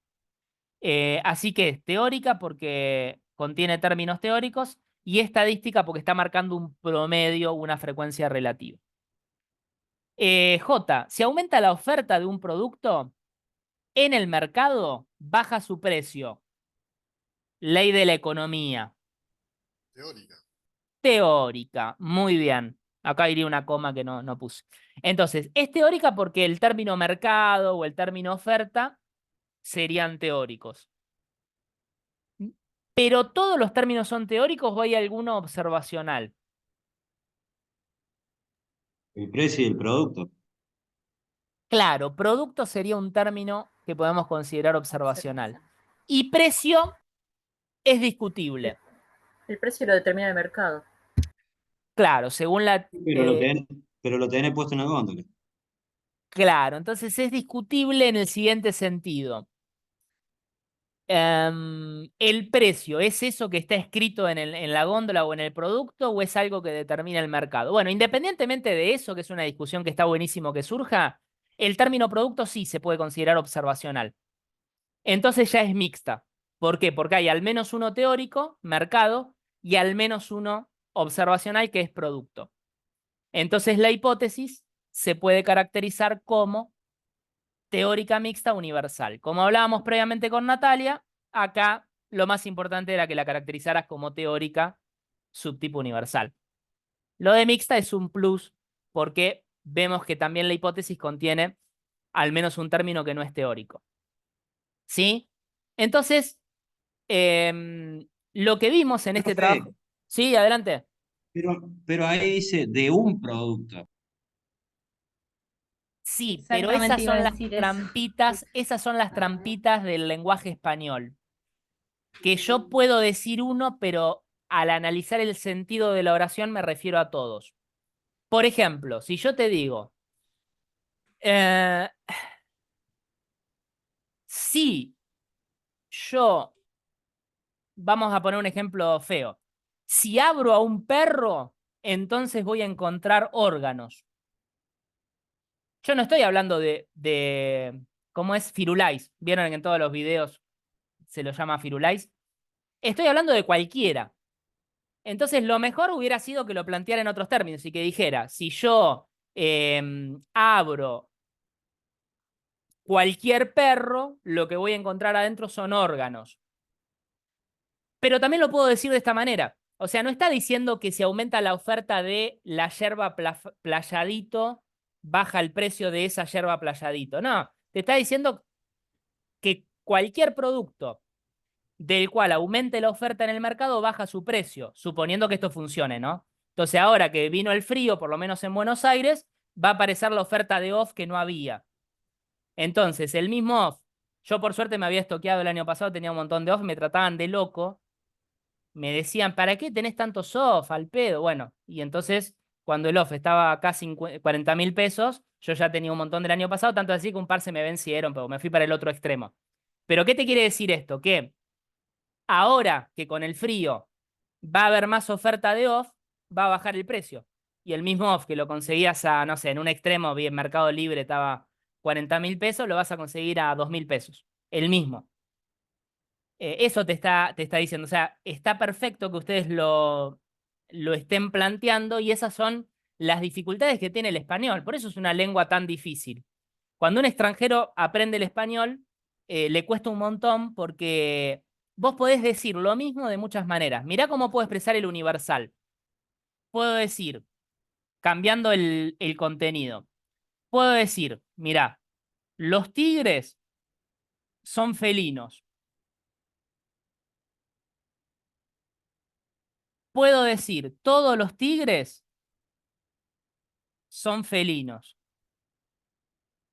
Así que es teórica porque contiene términos teóricos y estadística porque está marcando un promedio, una frecuencia relativa. J, si aumenta la oferta de un producto, en el mercado baja su precio. Ley de la economía. Teórica. Teórica, muy bien. Acá iría una coma que no puse. Entonces, es teórica porque el término mercado o el término oferta serían teóricos. Pero todos los términos son teóricos o hay alguno observacional. El precio del producto. Claro, producto sería un término que podemos considerar observacional. Y precio es discutible. El precio lo determina el mercado. Claro, según la... Pero lo tenés puesto en la góndola. Claro, entonces es discutible en el siguiente sentido. ¿El precio es eso que está escrito en la góndola o en el producto o es algo que determina el mercado? Bueno, independientemente de eso, que es una discusión que está buenísimo que surja, el término producto sí se puede considerar observacional. Entonces ya es mixta. ¿Por qué? Porque hay al menos uno teórico, mercado, y al menos uno observacional, que es producto. Entonces la hipótesis se puede caracterizar como teórica mixta universal. Como hablábamos previamente con Natalia, acá lo más importante era que la caracterizaras como teórica subtipo universal. Lo de mixta es un plus porque vemos que también la hipótesis contiene al menos un término que no es teórico. ¿Sí? Entonces, lo que vimos en este Profe, trabajo... Sí, adelante. pero ahí dice de un producto. Sí, pero Exactamente esas iba a son las decir eso. trampitas, esas son las trampitas del lenguaje español. Que yo puedo decir uno, pero al analizar el sentido de la oración me refiero a todos. Por ejemplo, si yo te digo, si yo, vamos a poner un ejemplo feo, si abro a un perro, entonces voy a encontrar órganos. Yo no estoy hablando de ¿cómo es? Firulais. ¿Vieron que en todos los videos se lo llama Firulais? Estoy hablando de cualquiera. Entonces, lo mejor hubiera sido que lo planteara en otros términos y que dijera, si yo abro cualquier perro, lo que voy a encontrar adentro son órganos. Pero también lo puedo decir de esta manera. O sea, no está diciendo que si aumenta la oferta de la yerba playadito, baja el precio de esa yerba playadito. No, te está diciendo que cualquier producto del cual aumente la oferta en el mercado, baja su precio, suponiendo que esto funcione, ¿no? Entonces ahora que vino el frío, por lo menos en Buenos Aires, va a aparecer la oferta de off que no había. Entonces, el mismo off, yo por suerte me había estoqueado el año pasado, tenía un montón de off, me trataban de loco, me decían, ¿para qué tenés tantos off al pedo? Bueno, y entonces cuando el off estaba acá 40.000 pesos, yo ya tenía un montón del año pasado, tanto así que un par se me vencieron, pero me fui para el otro extremo. ¿Pero qué te quiere decir esto? Que ahora que con el frío va a haber más oferta de off, va a bajar el precio. Y el mismo off que lo conseguías a, no sé, en un extremo, bien Mercado Libre estaba 40.000 pesos, lo vas a conseguir a 2.000 pesos. El mismo. Eso te está diciendo. O sea, está perfecto que ustedes lo estén planteando y esas son las dificultades que tiene el español. Por eso es una lengua tan difícil. Cuando un extranjero aprende el español, le cuesta un montón porque vos podés decir lo mismo de muchas maneras. Mirá cómo puedo expresar el universal. Puedo decir, cambiando el contenido, puedo decir, mirá, los tigres son felinos. Puedo decir, todos los tigres son felinos.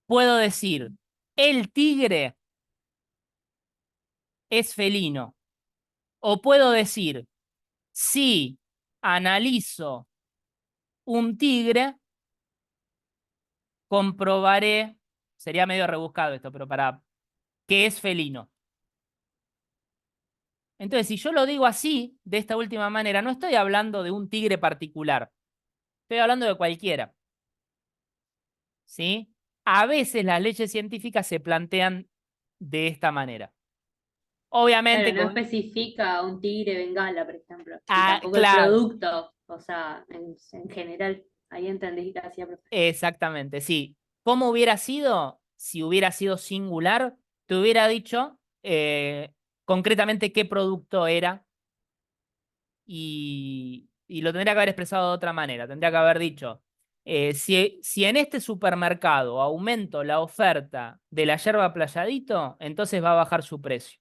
Puedo decir, el tigre es felino. O puedo decir, si analizo un tigre, comprobaré, sería medio rebuscado esto, pero para que es felino. Entonces, si yo lo digo así, de esta última manera, no estoy hablando de un tigre particular, estoy hablando de cualquiera. ¿Sí? A veces las leyes científicas se plantean de esta manera. Obviamente, Claro, no especifica un tigre bengala, por ejemplo. Y tampoco claro, el producto, o sea, en general, ahí entendí que hacía perfecto. exactamente, sí. ¿Cómo hubiera sido si hubiera sido singular? Te hubiera dicho concretamente qué producto era y lo tendría que haber expresado de otra manera. Tendría que haber dicho, si en este supermercado aumento la oferta de la yerba playadito, entonces va a bajar su precio.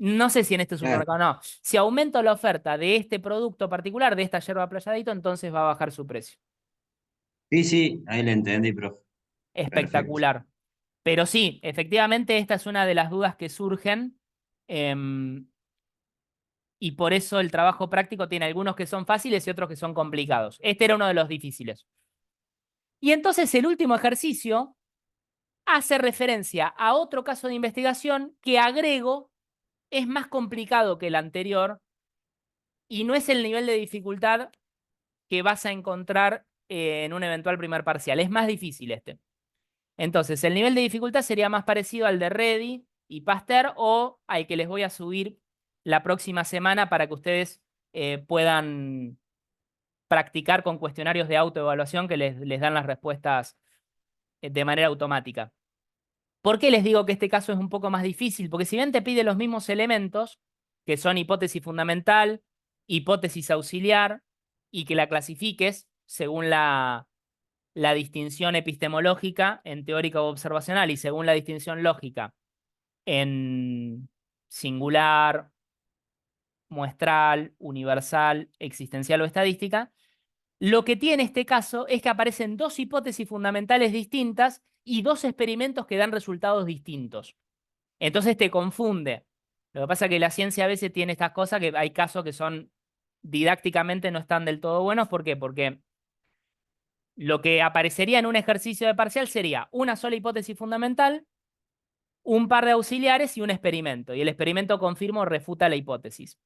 No sé si en este supermercado no. Si aumento la oferta de este producto particular, de esta yerba playadito, entonces va a bajar su precio. Sí, sí, ahí le entendí, profe. Perfecto. Espectacular. Pero sí, efectivamente, esta es una de las dudas que surgen. Y por eso el trabajo práctico tiene algunos que son fáciles y otros que son complicados. Este era uno de los difíciles. Y entonces el último ejercicio hace referencia a otro caso de investigación que agrego es más complicado que el anterior y no es el nivel de dificultad que vas a encontrar en un eventual primer parcial. Es más difícil este. Entonces, el nivel de dificultad sería más parecido al de Reddy y Pasteur o al que les voy a subir la próxima semana para que ustedes puedan practicar con cuestionarios de autoevaluación que les dan las respuestas de manera automática. ¿Por qué les digo que este caso es un poco más difícil? Porque si bien te pide los mismos elementos, que son hipótesis fundamental, hipótesis auxiliar, y que la clasifiques según la distinción epistemológica en teórica o observacional y según la distinción lógica en singular, muestral, universal, existencial o estadística, lo que tiene este caso es que aparecen dos hipótesis fundamentales distintas y dos experimentos que dan resultados distintos. Entonces te confunde. Lo que pasa es que la ciencia a veces tiene estas cosas que hay casos que son didácticamente no están del todo buenos. ¿Por qué? Porque lo que aparecería en un ejercicio de parcial sería una sola hipótesis fundamental, un par de auxiliares y un experimento. Y el experimento confirma o refuta la hipótesis.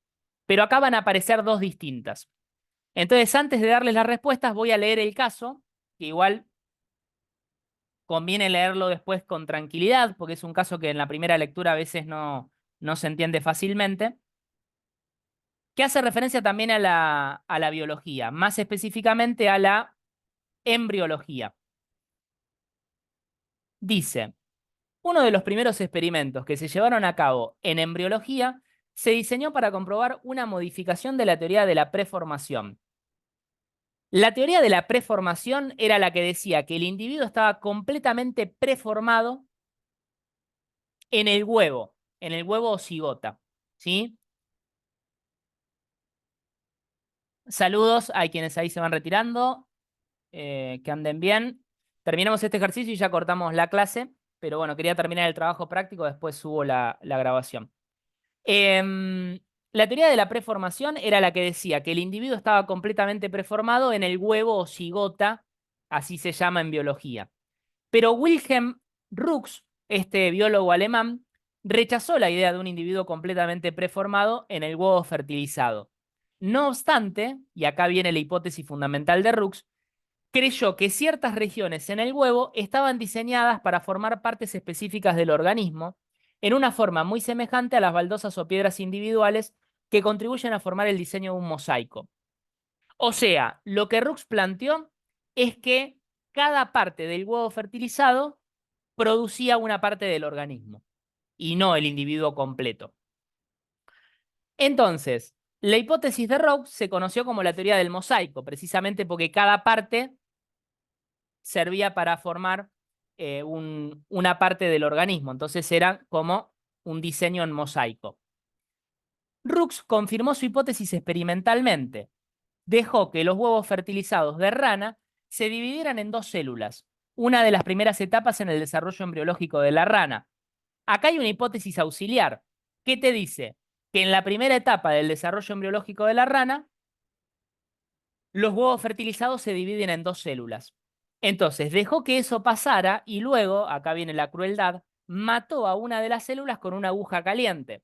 Pero acá van a aparecer dos distintas. Entonces, antes de darles las respuestas, voy a leer el caso, que igual conviene leerlo después con tranquilidad, porque es un caso que en la primera lectura a veces no se entiende fácilmente, que hace referencia también a la biología, más específicamente a la embriología. Dice, uno de los primeros experimentos que se llevaron a cabo en embriología se diseñó para comprobar una modificación de la teoría de la preformación. La teoría de la preformación era la que decía que el individuo estaba completamente preformado en el huevo. en el huevo o cigota, ¿sí? Saludos a quienes ahí se van retirando, que anden bien. Terminamos este ejercicio y ya cortamos la clase, pero bueno, quería terminar el trabajo práctico, después subo la grabación. La teoría de la preformación era la que decía que el individuo estaba completamente preformado en el huevo o cigota, así se llama en biología. Pero Wilhelm Rux, este biólogo alemán, rechazó la idea de un individuo completamente preformado en el huevo fertilizado. No obstante, y acá viene la hipótesis fundamental de Rux, creyó que ciertas regiones en el huevo estaban diseñadas para formar partes específicas del organismo, en una forma muy semejante a las baldosas o piedras individuales que contribuyen a formar el diseño de un mosaico. O sea, lo que Rux planteó es que cada parte del huevo fertilizado producía una parte del organismo y no el individuo completo. Entonces, la hipótesis de Rux se conoció como la teoría del mosaico, precisamente porque cada parte servía para formar una parte del organismo. Entonces era como un diseño en mosaico. Rux confirmó su hipótesis experimentalmente. Dejó que los huevos fertilizados de rana se dividieran en dos células, una de las primeras etapas en el desarrollo embriológico de la rana. Acá hay una hipótesis auxiliar. ¿Qué te dice? Que en la primera etapa del desarrollo embriológico de la rana, los huevos fertilizados se dividen en dos células. Entonces dejó que eso pasara y luego, acá viene la crueldad, mató a una de las células con una aguja caliente.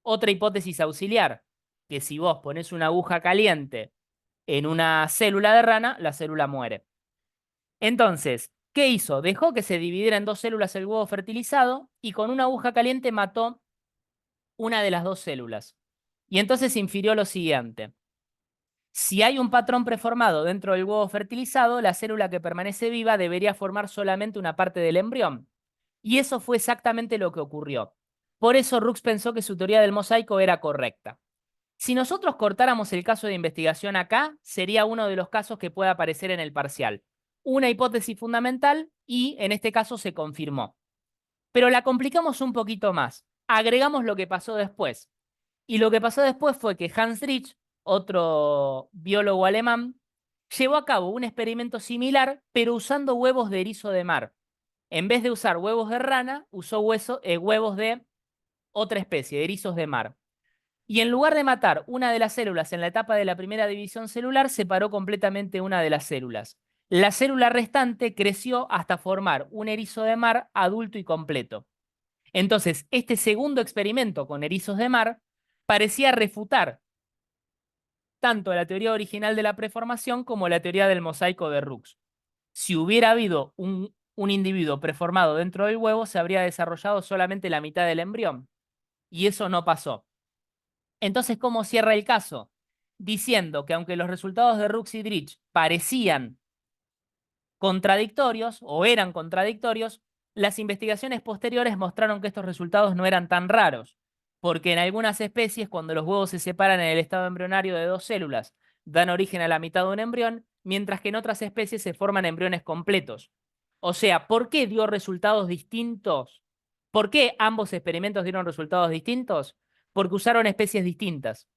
Otra hipótesis auxiliar, que si vos pones una aguja caliente en una célula de rana, la célula muere. Entonces, ¿qué hizo? Dejó que se dividiera en dos células el huevo fertilizado y con una aguja caliente mató una de las dos células. Y entonces infirió lo siguiente. Si hay un patrón preformado dentro del huevo fertilizado, la célula que permanece viva debería formar solamente una parte del embrión. Y eso fue exactamente lo que ocurrió. Por eso Rux pensó que su teoría del mosaico era correcta. Si nosotros cortáramos el caso de investigación acá, sería uno de los casos que puede aparecer en el parcial. Una hipótesis fundamental y en este caso se confirmó. Pero la complicamos un poquito más. Agregamos lo que pasó después. Y lo que pasó después fue que Hans Driesch, otro biólogo alemán, llevó a cabo un experimento similar, pero usando huevos de erizo de mar. En vez de usar huevos de rana, usó huevos de otra especie, de erizos de mar. Y en lugar de matar una de las células en la etapa de la primera división celular, separó completamente una de las células. La célula restante creció hasta formar un erizo de mar adulto y completo. Entonces, este segundo experimento con erizos de mar parecía refutar tanto la teoría original de la preformación como la teoría del mosaico de Rux. Si hubiera habido un individuo preformado dentro del huevo, se habría desarrollado solamente la mitad del embrión. Y eso no pasó. Entonces, ¿cómo cierra el caso? Diciendo que aunque los resultados de Rux y Driesch parecían contradictorios o eran contradictorios, las investigaciones posteriores mostraron que estos resultados no eran tan raros, porque en algunas especies, cuando los huevos se separan en el estado embrionario de dos células, dan origen a la mitad de un embrión, mientras que en otras especies se forman embriones completos. O sea, ¿por qué dio resultados distintos? ¿Por qué ambos experimentos dieron resultados distintos? Porque usaron especies distintas.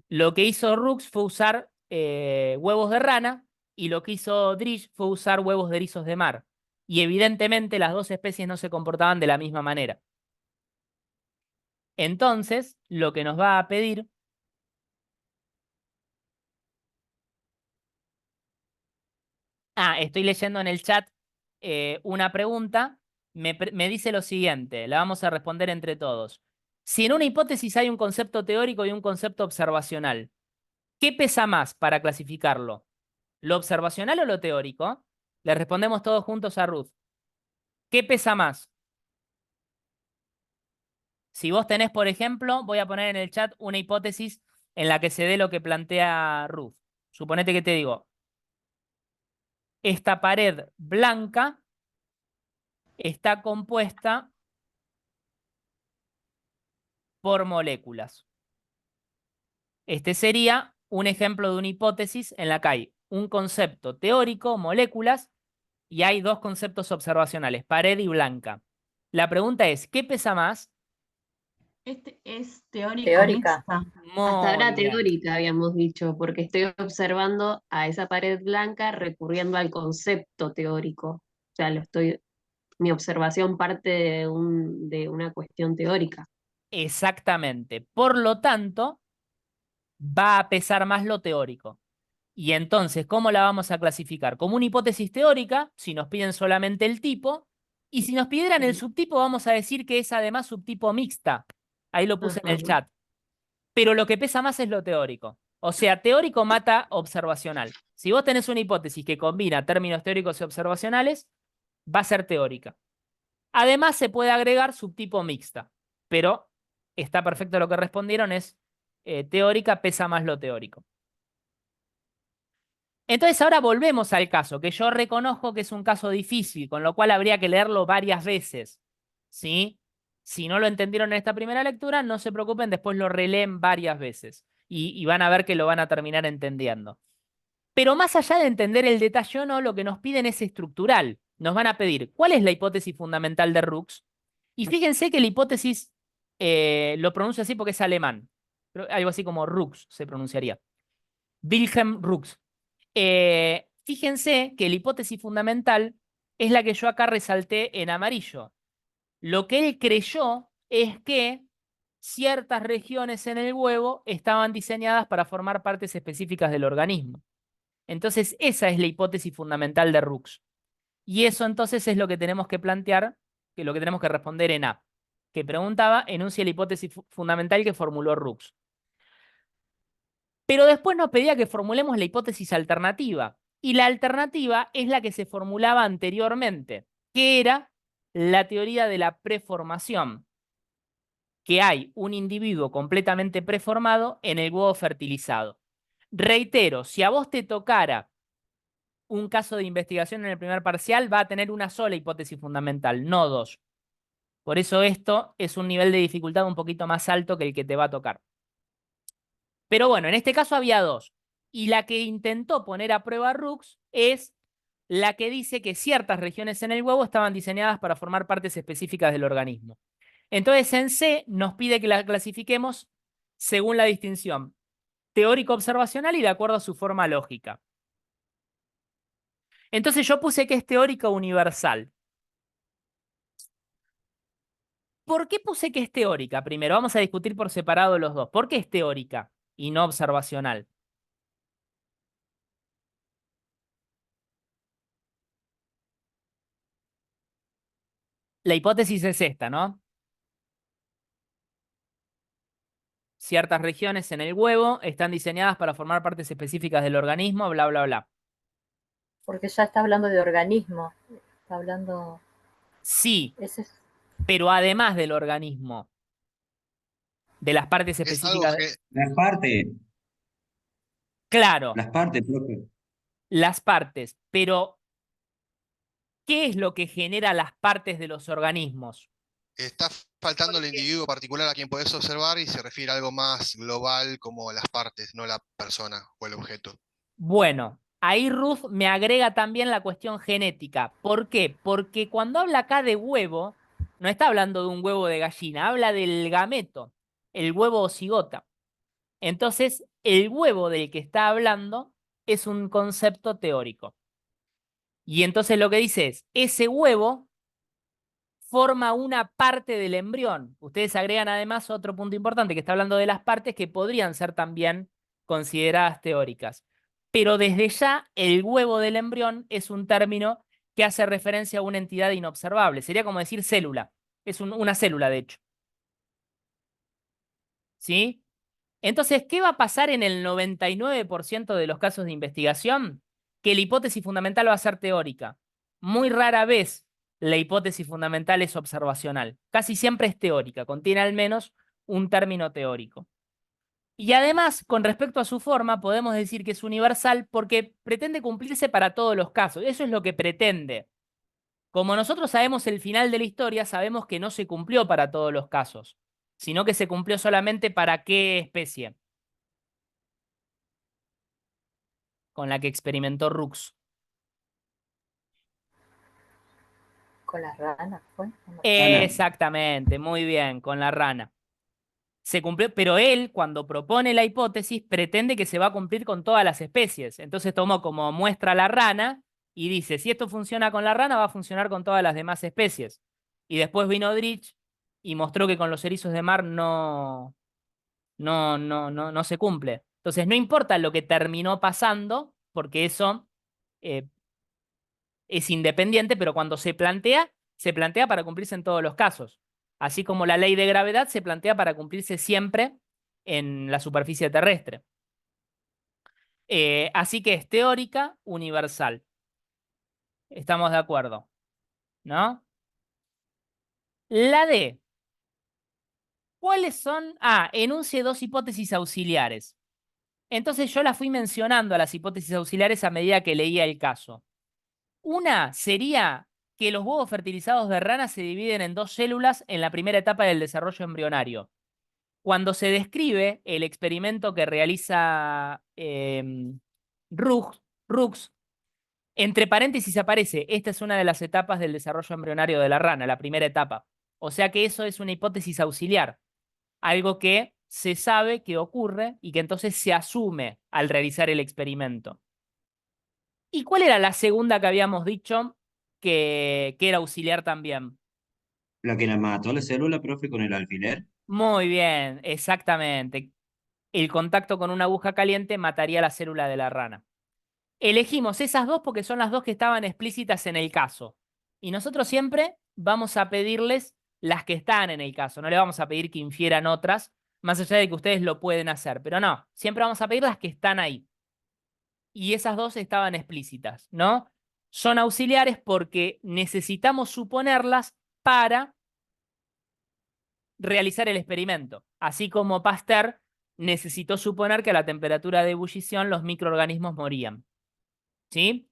Lo que hizo Rux fue usar huevos de rana y lo que hizo Driesch fue usar huevos de erizos de mar. Y evidentemente las dos especies no se comportaban de la misma manera. Entonces, lo que nos va a pedir estoy leyendo en el chat una pregunta. Me dice lo siguiente, la vamos a responder entre todos. Si en una hipótesis hay un concepto teórico y un concepto observacional, ¿qué pesa más para clasificarlo? ¿Lo observacional o lo teórico? Le respondemos todos juntos a Ruth. ¿Qué pesa más? Si vos tenés, por ejemplo, voy a poner en el chat una hipótesis en la que se dé lo que plantea Ruth. Suponete que te digo, esta pared blanca está compuesta por moléculas. Este sería un ejemplo de una hipótesis en la que hay un concepto teórico, moléculas, y hay dos conceptos observacionales, pared y blanca. La pregunta es, ¿qué pesa más? Este es teórico Teórica. mixta. Hasta ahora Muy bien. teórica habíamos dicho, porque estoy observando a esa pared blanca recurriendo al concepto teórico. O sea, mi observación parte de una cuestión teórica. Exactamente. Por lo tanto, va a pesar más lo teórico. Y entonces, ¿cómo la vamos a clasificar? Como una hipótesis teórica, si nos piden solamente el tipo, y si nos pidieran el subtipo, vamos a decir que es además subtipo mixta. Ahí lo puse en el Ajá. chat. Pero lo que pesa más es lo teórico. O sea, teórico mata observacional. Si vos tenés una hipótesis que combina términos teóricos y observacionales, va a ser teórica. Además, se puede agregar subtipo mixta, pero está perfecto lo que respondieron, es teórica, pesa más lo teórico. Entonces ahora volvemos al caso, que yo reconozco que es un caso difícil, con lo cual habría que leerlo varias veces, ¿sí? Si no lo entendieron en esta primera lectura, no se preocupen, después lo releen varias veces y van a ver que lo van a terminar entendiendo. Pero más allá de entender el detalle o no, lo que nos piden es estructural. Nos van a pedir cuál es la hipótesis fundamental de Rooks. Y fíjense que la hipótesis lo pronuncio así porque es alemán. Algo así como Rooks se pronunciaría. Wilhelm Rooks. Fíjense que la hipótesis fundamental es la que yo acá resalté en amarillo. Lo que él creyó es que ciertas regiones en el huevo estaban diseñadas para formar partes específicas del organismo. Entonces, esa es la hipótesis fundamental de Rooks. Y eso entonces es lo que tenemos que plantear, que lo que tenemos que responder en A, que preguntaba, enuncia la hipótesis fundamental que formuló Rooks. Pero después nos pedía que formulemos la hipótesis alternativa. Y la alternativa es la que se formulaba anteriormente, que era la teoría de la preformación, que hay un individuo completamente preformado en el huevo fertilizado. Reitero, si a vos te tocara un caso de investigación en el primer parcial, va a tener una sola hipótesis fundamental, no dos. Por eso esto es un nivel de dificultad un poquito más alto que el que te va a tocar. Pero bueno, en este caso había dos. Y la que intentó poner a prueba Rooks es la que dice que ciertas regiones en el huevo estaban diseñadas para formar partes específicas del organismo. Entonces en C nos pide que la clasifiquemos según la distinción teórico-observacional y de acuerdo a su forma lógica. Entonces yo puse que es teórica universal. ¿Por qué puse que es teórica? Primero, vamos a discutir por separado los dos. ¿Por qué es teórica y no observacional? La hipótesis es esta, ¿no? Ciertas regiones en el huevo están diseñadas para formar partes específicas del organismo, bla, bla, bla. Porque ya está hablando de organismo. Está hablando... Sí, Ese es... pero además del organismo, de las partes Es algo específicas. que Claro, Las partes, profe. las partes. Pero, ¿qué es lo que genera las partes de los organismos? está faltando el individuo particular a quien podés observar y se refiere a algo más global como las partes, no la persona o el objeto. Bueno, ahí Ruth me agrega también la cuestión genética. ¿Por qué? Porque cuando habla acá de huevo, no está hablando de un huevo de gallina, habla del gameto, el huevo o cigota. Entonces, el huevo del que está hablando es un concepto teórico. Y entonces lo que dice es, ese huevo forma una parte del embrión. Ustedes agregan además otro punto importante, que está hablando de las partes que podrían ser también consideradas teóricas. Pero desde ya, el huevo del embrión es un término que hace referencia a una entidad inobservable. Sería como decir célula. Es una célula, de hecho. ¿Sí? Entonces, ¿qué va a pasar en el 99% de los casos de investigación? Que la hipótesis fundamental va a ser teórica. Muy rara vez la hipótesis fundamental es observacional. Casi siempre es teórica, contiene al menos un término teórico. Y además, con respecto a su forma, podemos decir que es universal porque pretende cumplirse para todos los casos. Eso es lo que pretende. Como nosotros sabemos el final de la historia, sabemos que no se cumplió para todos los casos, sino que se cumplió solamente para qué especie, con la que experimentó Rooks. Con las ranas, ¿fue? Exactamente, muy bien, con la rana. se cumplió, pero él, cuando propone la hipótesis, pretende que se va a cumplir con todas las especies. Entonces tomó como muestra la rana y dice, si esto funciona con la rana, va a funcionar con todas las demás especies. Y después vino Drich y mostró que con los erizos de mar no se cumple. Entonces no importa lo que terminó pasando, porque eso es independiente, pero cuando se plantea para cumplirse en todos los casos. Así como la ley de gravedad se plantea para cumplirse siempre en la superficie terrestre. Así que es teórica universal. Estamos de acuerdo, ¿no? La D. ¿Cuáles son? Enuncie dos hipótesis auxiliares. Entonces yo las fui mencionando a las hipótesis auxiliares a medida que leía el caso. Una sería que los huevos fertilizados de rana se dividen en dos células en la primera etapa del desarrollo embrionario. Cuando se describe el experimento que realiza Rux, entre paréntesis aparece, esta es una de las etapas del desarrollo embrionario de la rana, la primera etapa. O sea que eso es una hipótesis auxiliar, algo que se sabe que ocurre y que entonces se asume al realizar el experimento. ¿Y cuál era la segunda que habíamos dicho que era auxiliar también? La que la mató la célula, profe, con el alfiler. Muy bien, exactamente. El contacto con una aguja caliente mataría la célula de la rana. Elegimos esas dos porque son las dos que estaban explícitas en el caso. Y nosotros siempre vamos a pedirles las que están en el caso. No le vamos a pedir que infieran otras, más allá de que ustedes lo pueden hacer. Pero no, siempre vamos a pedir las que están ahí. Y esas dos estaban explícitas, ¿no? Son auxiliares porque necesitamos suponerlas para realizar el experimento. Así como Pasteur necesitó suponer que a la temperatura de ebullición los microorganismos morían. ¿Sí?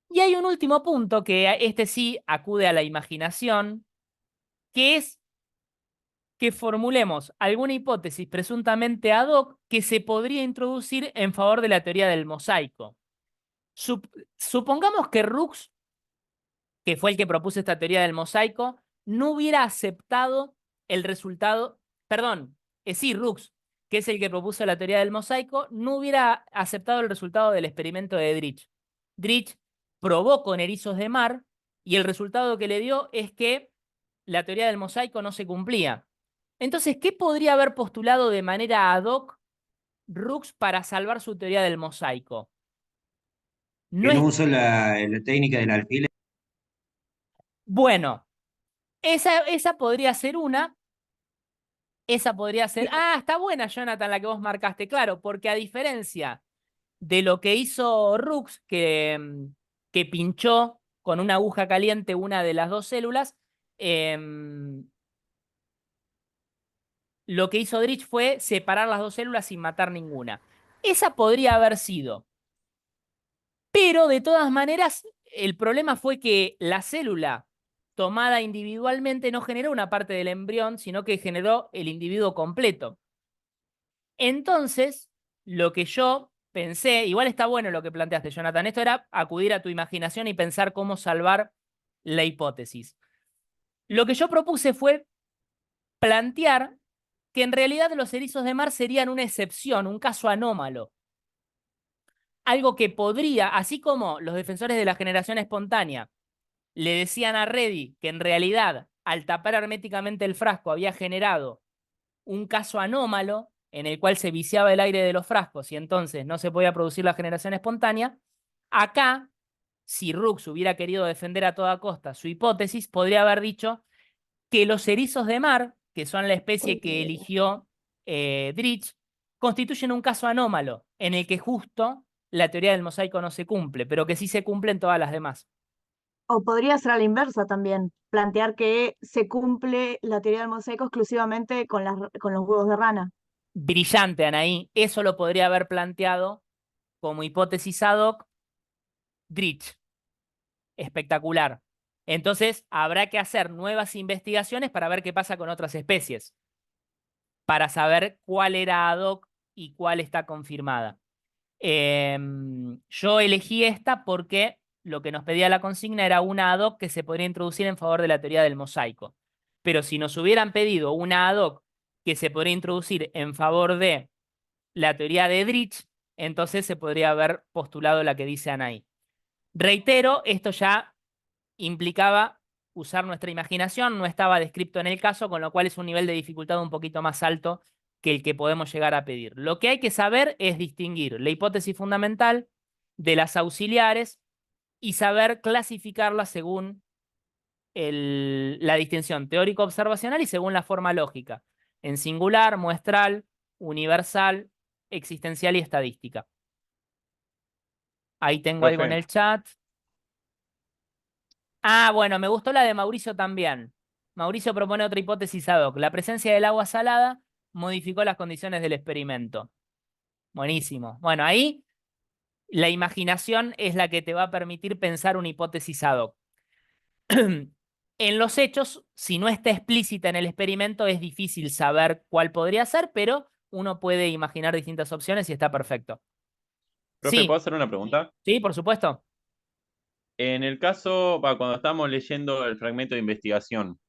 Y hay un último punto que este sí acude a la imaginación, que es que formulemos alguna hipótesis presuntamente ad hoc que se podría introducir en favor de la teoría del mosaico. Supongamos que Rux, que fue el que propuso esta teoría del mosaico, no hubiera aceptado el resultado, perdón, sí, Rux, que es el que propuso la teoría del mosaico, no hubiera aceptado el resultado del experimento de Drich. Drich probó con erizos de mar y el resultado que le dio es que la teoría del mosaico no se cumplía. Entonces, ¿qué podría haber postulado de manera ad hoc Rux para salvar su teoría del mosaico? Que No no es... usó la técnica del alfiler. Bueno, esa podría ser una. Esa podría ser... Está buena, Jonathan, la que vos marcaste, claro, porque a diferencia de lo que hizo Rux, que pinchó con una aguja caliente una de las dos células, lo que hizo Drich fue separar las dos células sin matar ninguna. Esa podría haber sido. Pero de todas maneras, el problema fue que la célula tomada individualmente no generó una parte del embrión, sino que generó el individuo completo. Entonces, lo que yo pensé, igual está bueno lo que planteaste, Jonathan, esto era acudir a tu imaginación y pensar cómo salvar la hipótesis. Lo que yo propuse fue plantear que en realidad los erizos de mar serían una excepción, un caso anómalo. Algo que podría, así como los defensores de la generación espontánea le decían a Reddy que en realidad al tapar herméticamente el frasco había generado un caso anómalo en el cual se viciaba el aire de los frascos y entonces no se podía producir la generación espontánea, acá, si Rux hubiera querido defender a toda costa su hipótesis, podría haber dicho que los erizos de mar, que son la especie que eligió Drich, constituyen un caso anómalo en el que justo la teoría del mosaico no se cumple, pero que sí se cumplen todas las demás. O podría ser a la inversa también, plantear que se cumple la teoría del mosaico exclusivamente con los huevos de rana. Brillante, Anaí. Eso lo podría haber planteado como hipótesis ad hoc Drich. Espectacular. Entonces, habrá que hacer nuevas investigaciones para ver qué pasa con otras especies, para saber cuál era ad hoc y cuál está confirmada. Yo elegí esta porque lo que nos pedía la consigna era una ad hoc que se podría introducir en favor de la teoría del mosaico. Pero si nos hubieran pedido una ad hoc que se podría introducir en favor de la teoría de Dirichlet, entonces se podría haber postulado la que dice Anaí. Reitero, esto ya implicaba usar nuestra imaginación, no estaba descrito en el caso, con lo cual es un nivel de dificultad un poquito más alto que el que podemos llegar a pedir. Lo que hay que saber es distinguir la hipótesis fundamental de las auxiliares y saber clasificarlas según la distinción teórico-observacional y según la forma lógica, en singular, muestral, universal, existencial y estadística. Ahí tengo algo en Profe, el chat. Ah, bueno, me gustó la de Mauricio también. Mauricio propone otra hipótesis ad hoc. La presencia del agua salada modificó las condiciones del experimento. Buenísimo. Bueno, ahí la imaginación es la que te va a permitir pensar una hipótesis ad hoc. En los hechos, si no está explícita en el experimento, es difícil saber cuál podría ser, pero uno puede imaginar distintas opciones y está perfecto. profe, Sí, ¿puedo hacer una pregunta? sí, por supuesto. En el caso, cuando estamos leyendo el fragmento de investigación,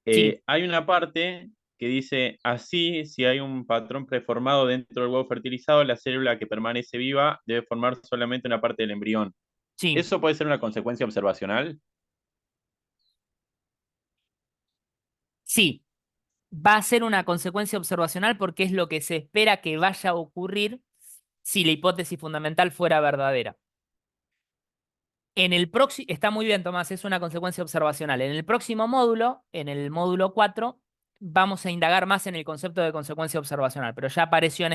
Sí, hay una parte que dice, así, si hay un patrón preformado dentro del huevo fertilizado, la célula que permanece viva debe formar solamente una parte del embrión. sí, ¿Eso puede ser una consecuencia observacional? sí. Va a ser una consecuencia observacional porque es lo que se espera que vaya a ocurrir si la hipótesis fundamental fuera verdadera. En el próximo, está muy bien, Tomás, es una consecuencia observacional. En el próximo módulo, en el módulo 4, vamos a indagar más en el concepto de consecuencia observacional, pero ya apareció en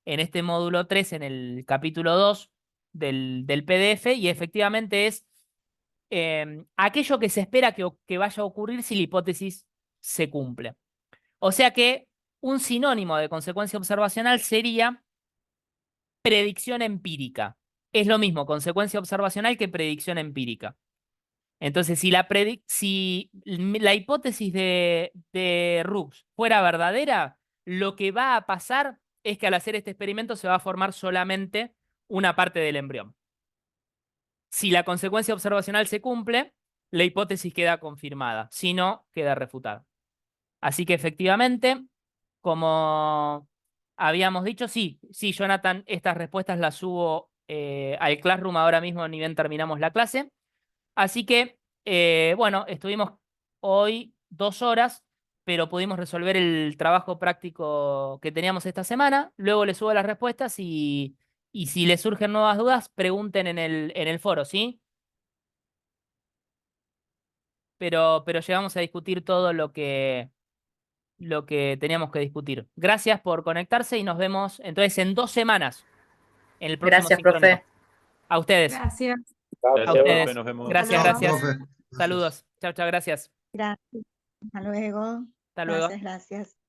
este módulo 3, en el capítulo 2 del PDF, y efectivamente es aquello que se espera que vaya a ocurrir si la hipótesis se cumple. O sea que un sinónimo de consecuencia observacional sería predicción empírica. Es lo mismo consecuencia observacional que predicción empírica. Entonces, si la hipótesis de Rooks fuera verdadera, lo que va a pasar es que al hacer este experimento se va a formar solamente una parte del embrión. Si la consecuencia observacional se cumple, la hipótesis queda confirmada. Si no, queda refutada. Así que efectivamente, como habíamos dicho, sí, Jonathan, estas respuestas las subo al Classroom ahora mismo, ni bien terminamos la clase. Así que, bueno, estuvimos hoy 2 horas, pero pudimos resolver el trabajo práctico que teníamos esta semana. Luego les subo las respuestas y si les surgen nuevas dudas, pregunten en el foro, ¿sí? Pero llegamos a discutir todo lo que teníamos que discutir. Gracias por conectarse y nos vemos entonces en 2 semanas en el próximo Gracias, sincrónico. profe. A ustedes. Gracias. A Gracias, profe, ustedes. nos vemos. Gracias, Chao, gracias. profe. Gracias. Saludos. Chao, chao, gracias. Gracias. Hasta luego. Hasta luego. Gracias, gracias.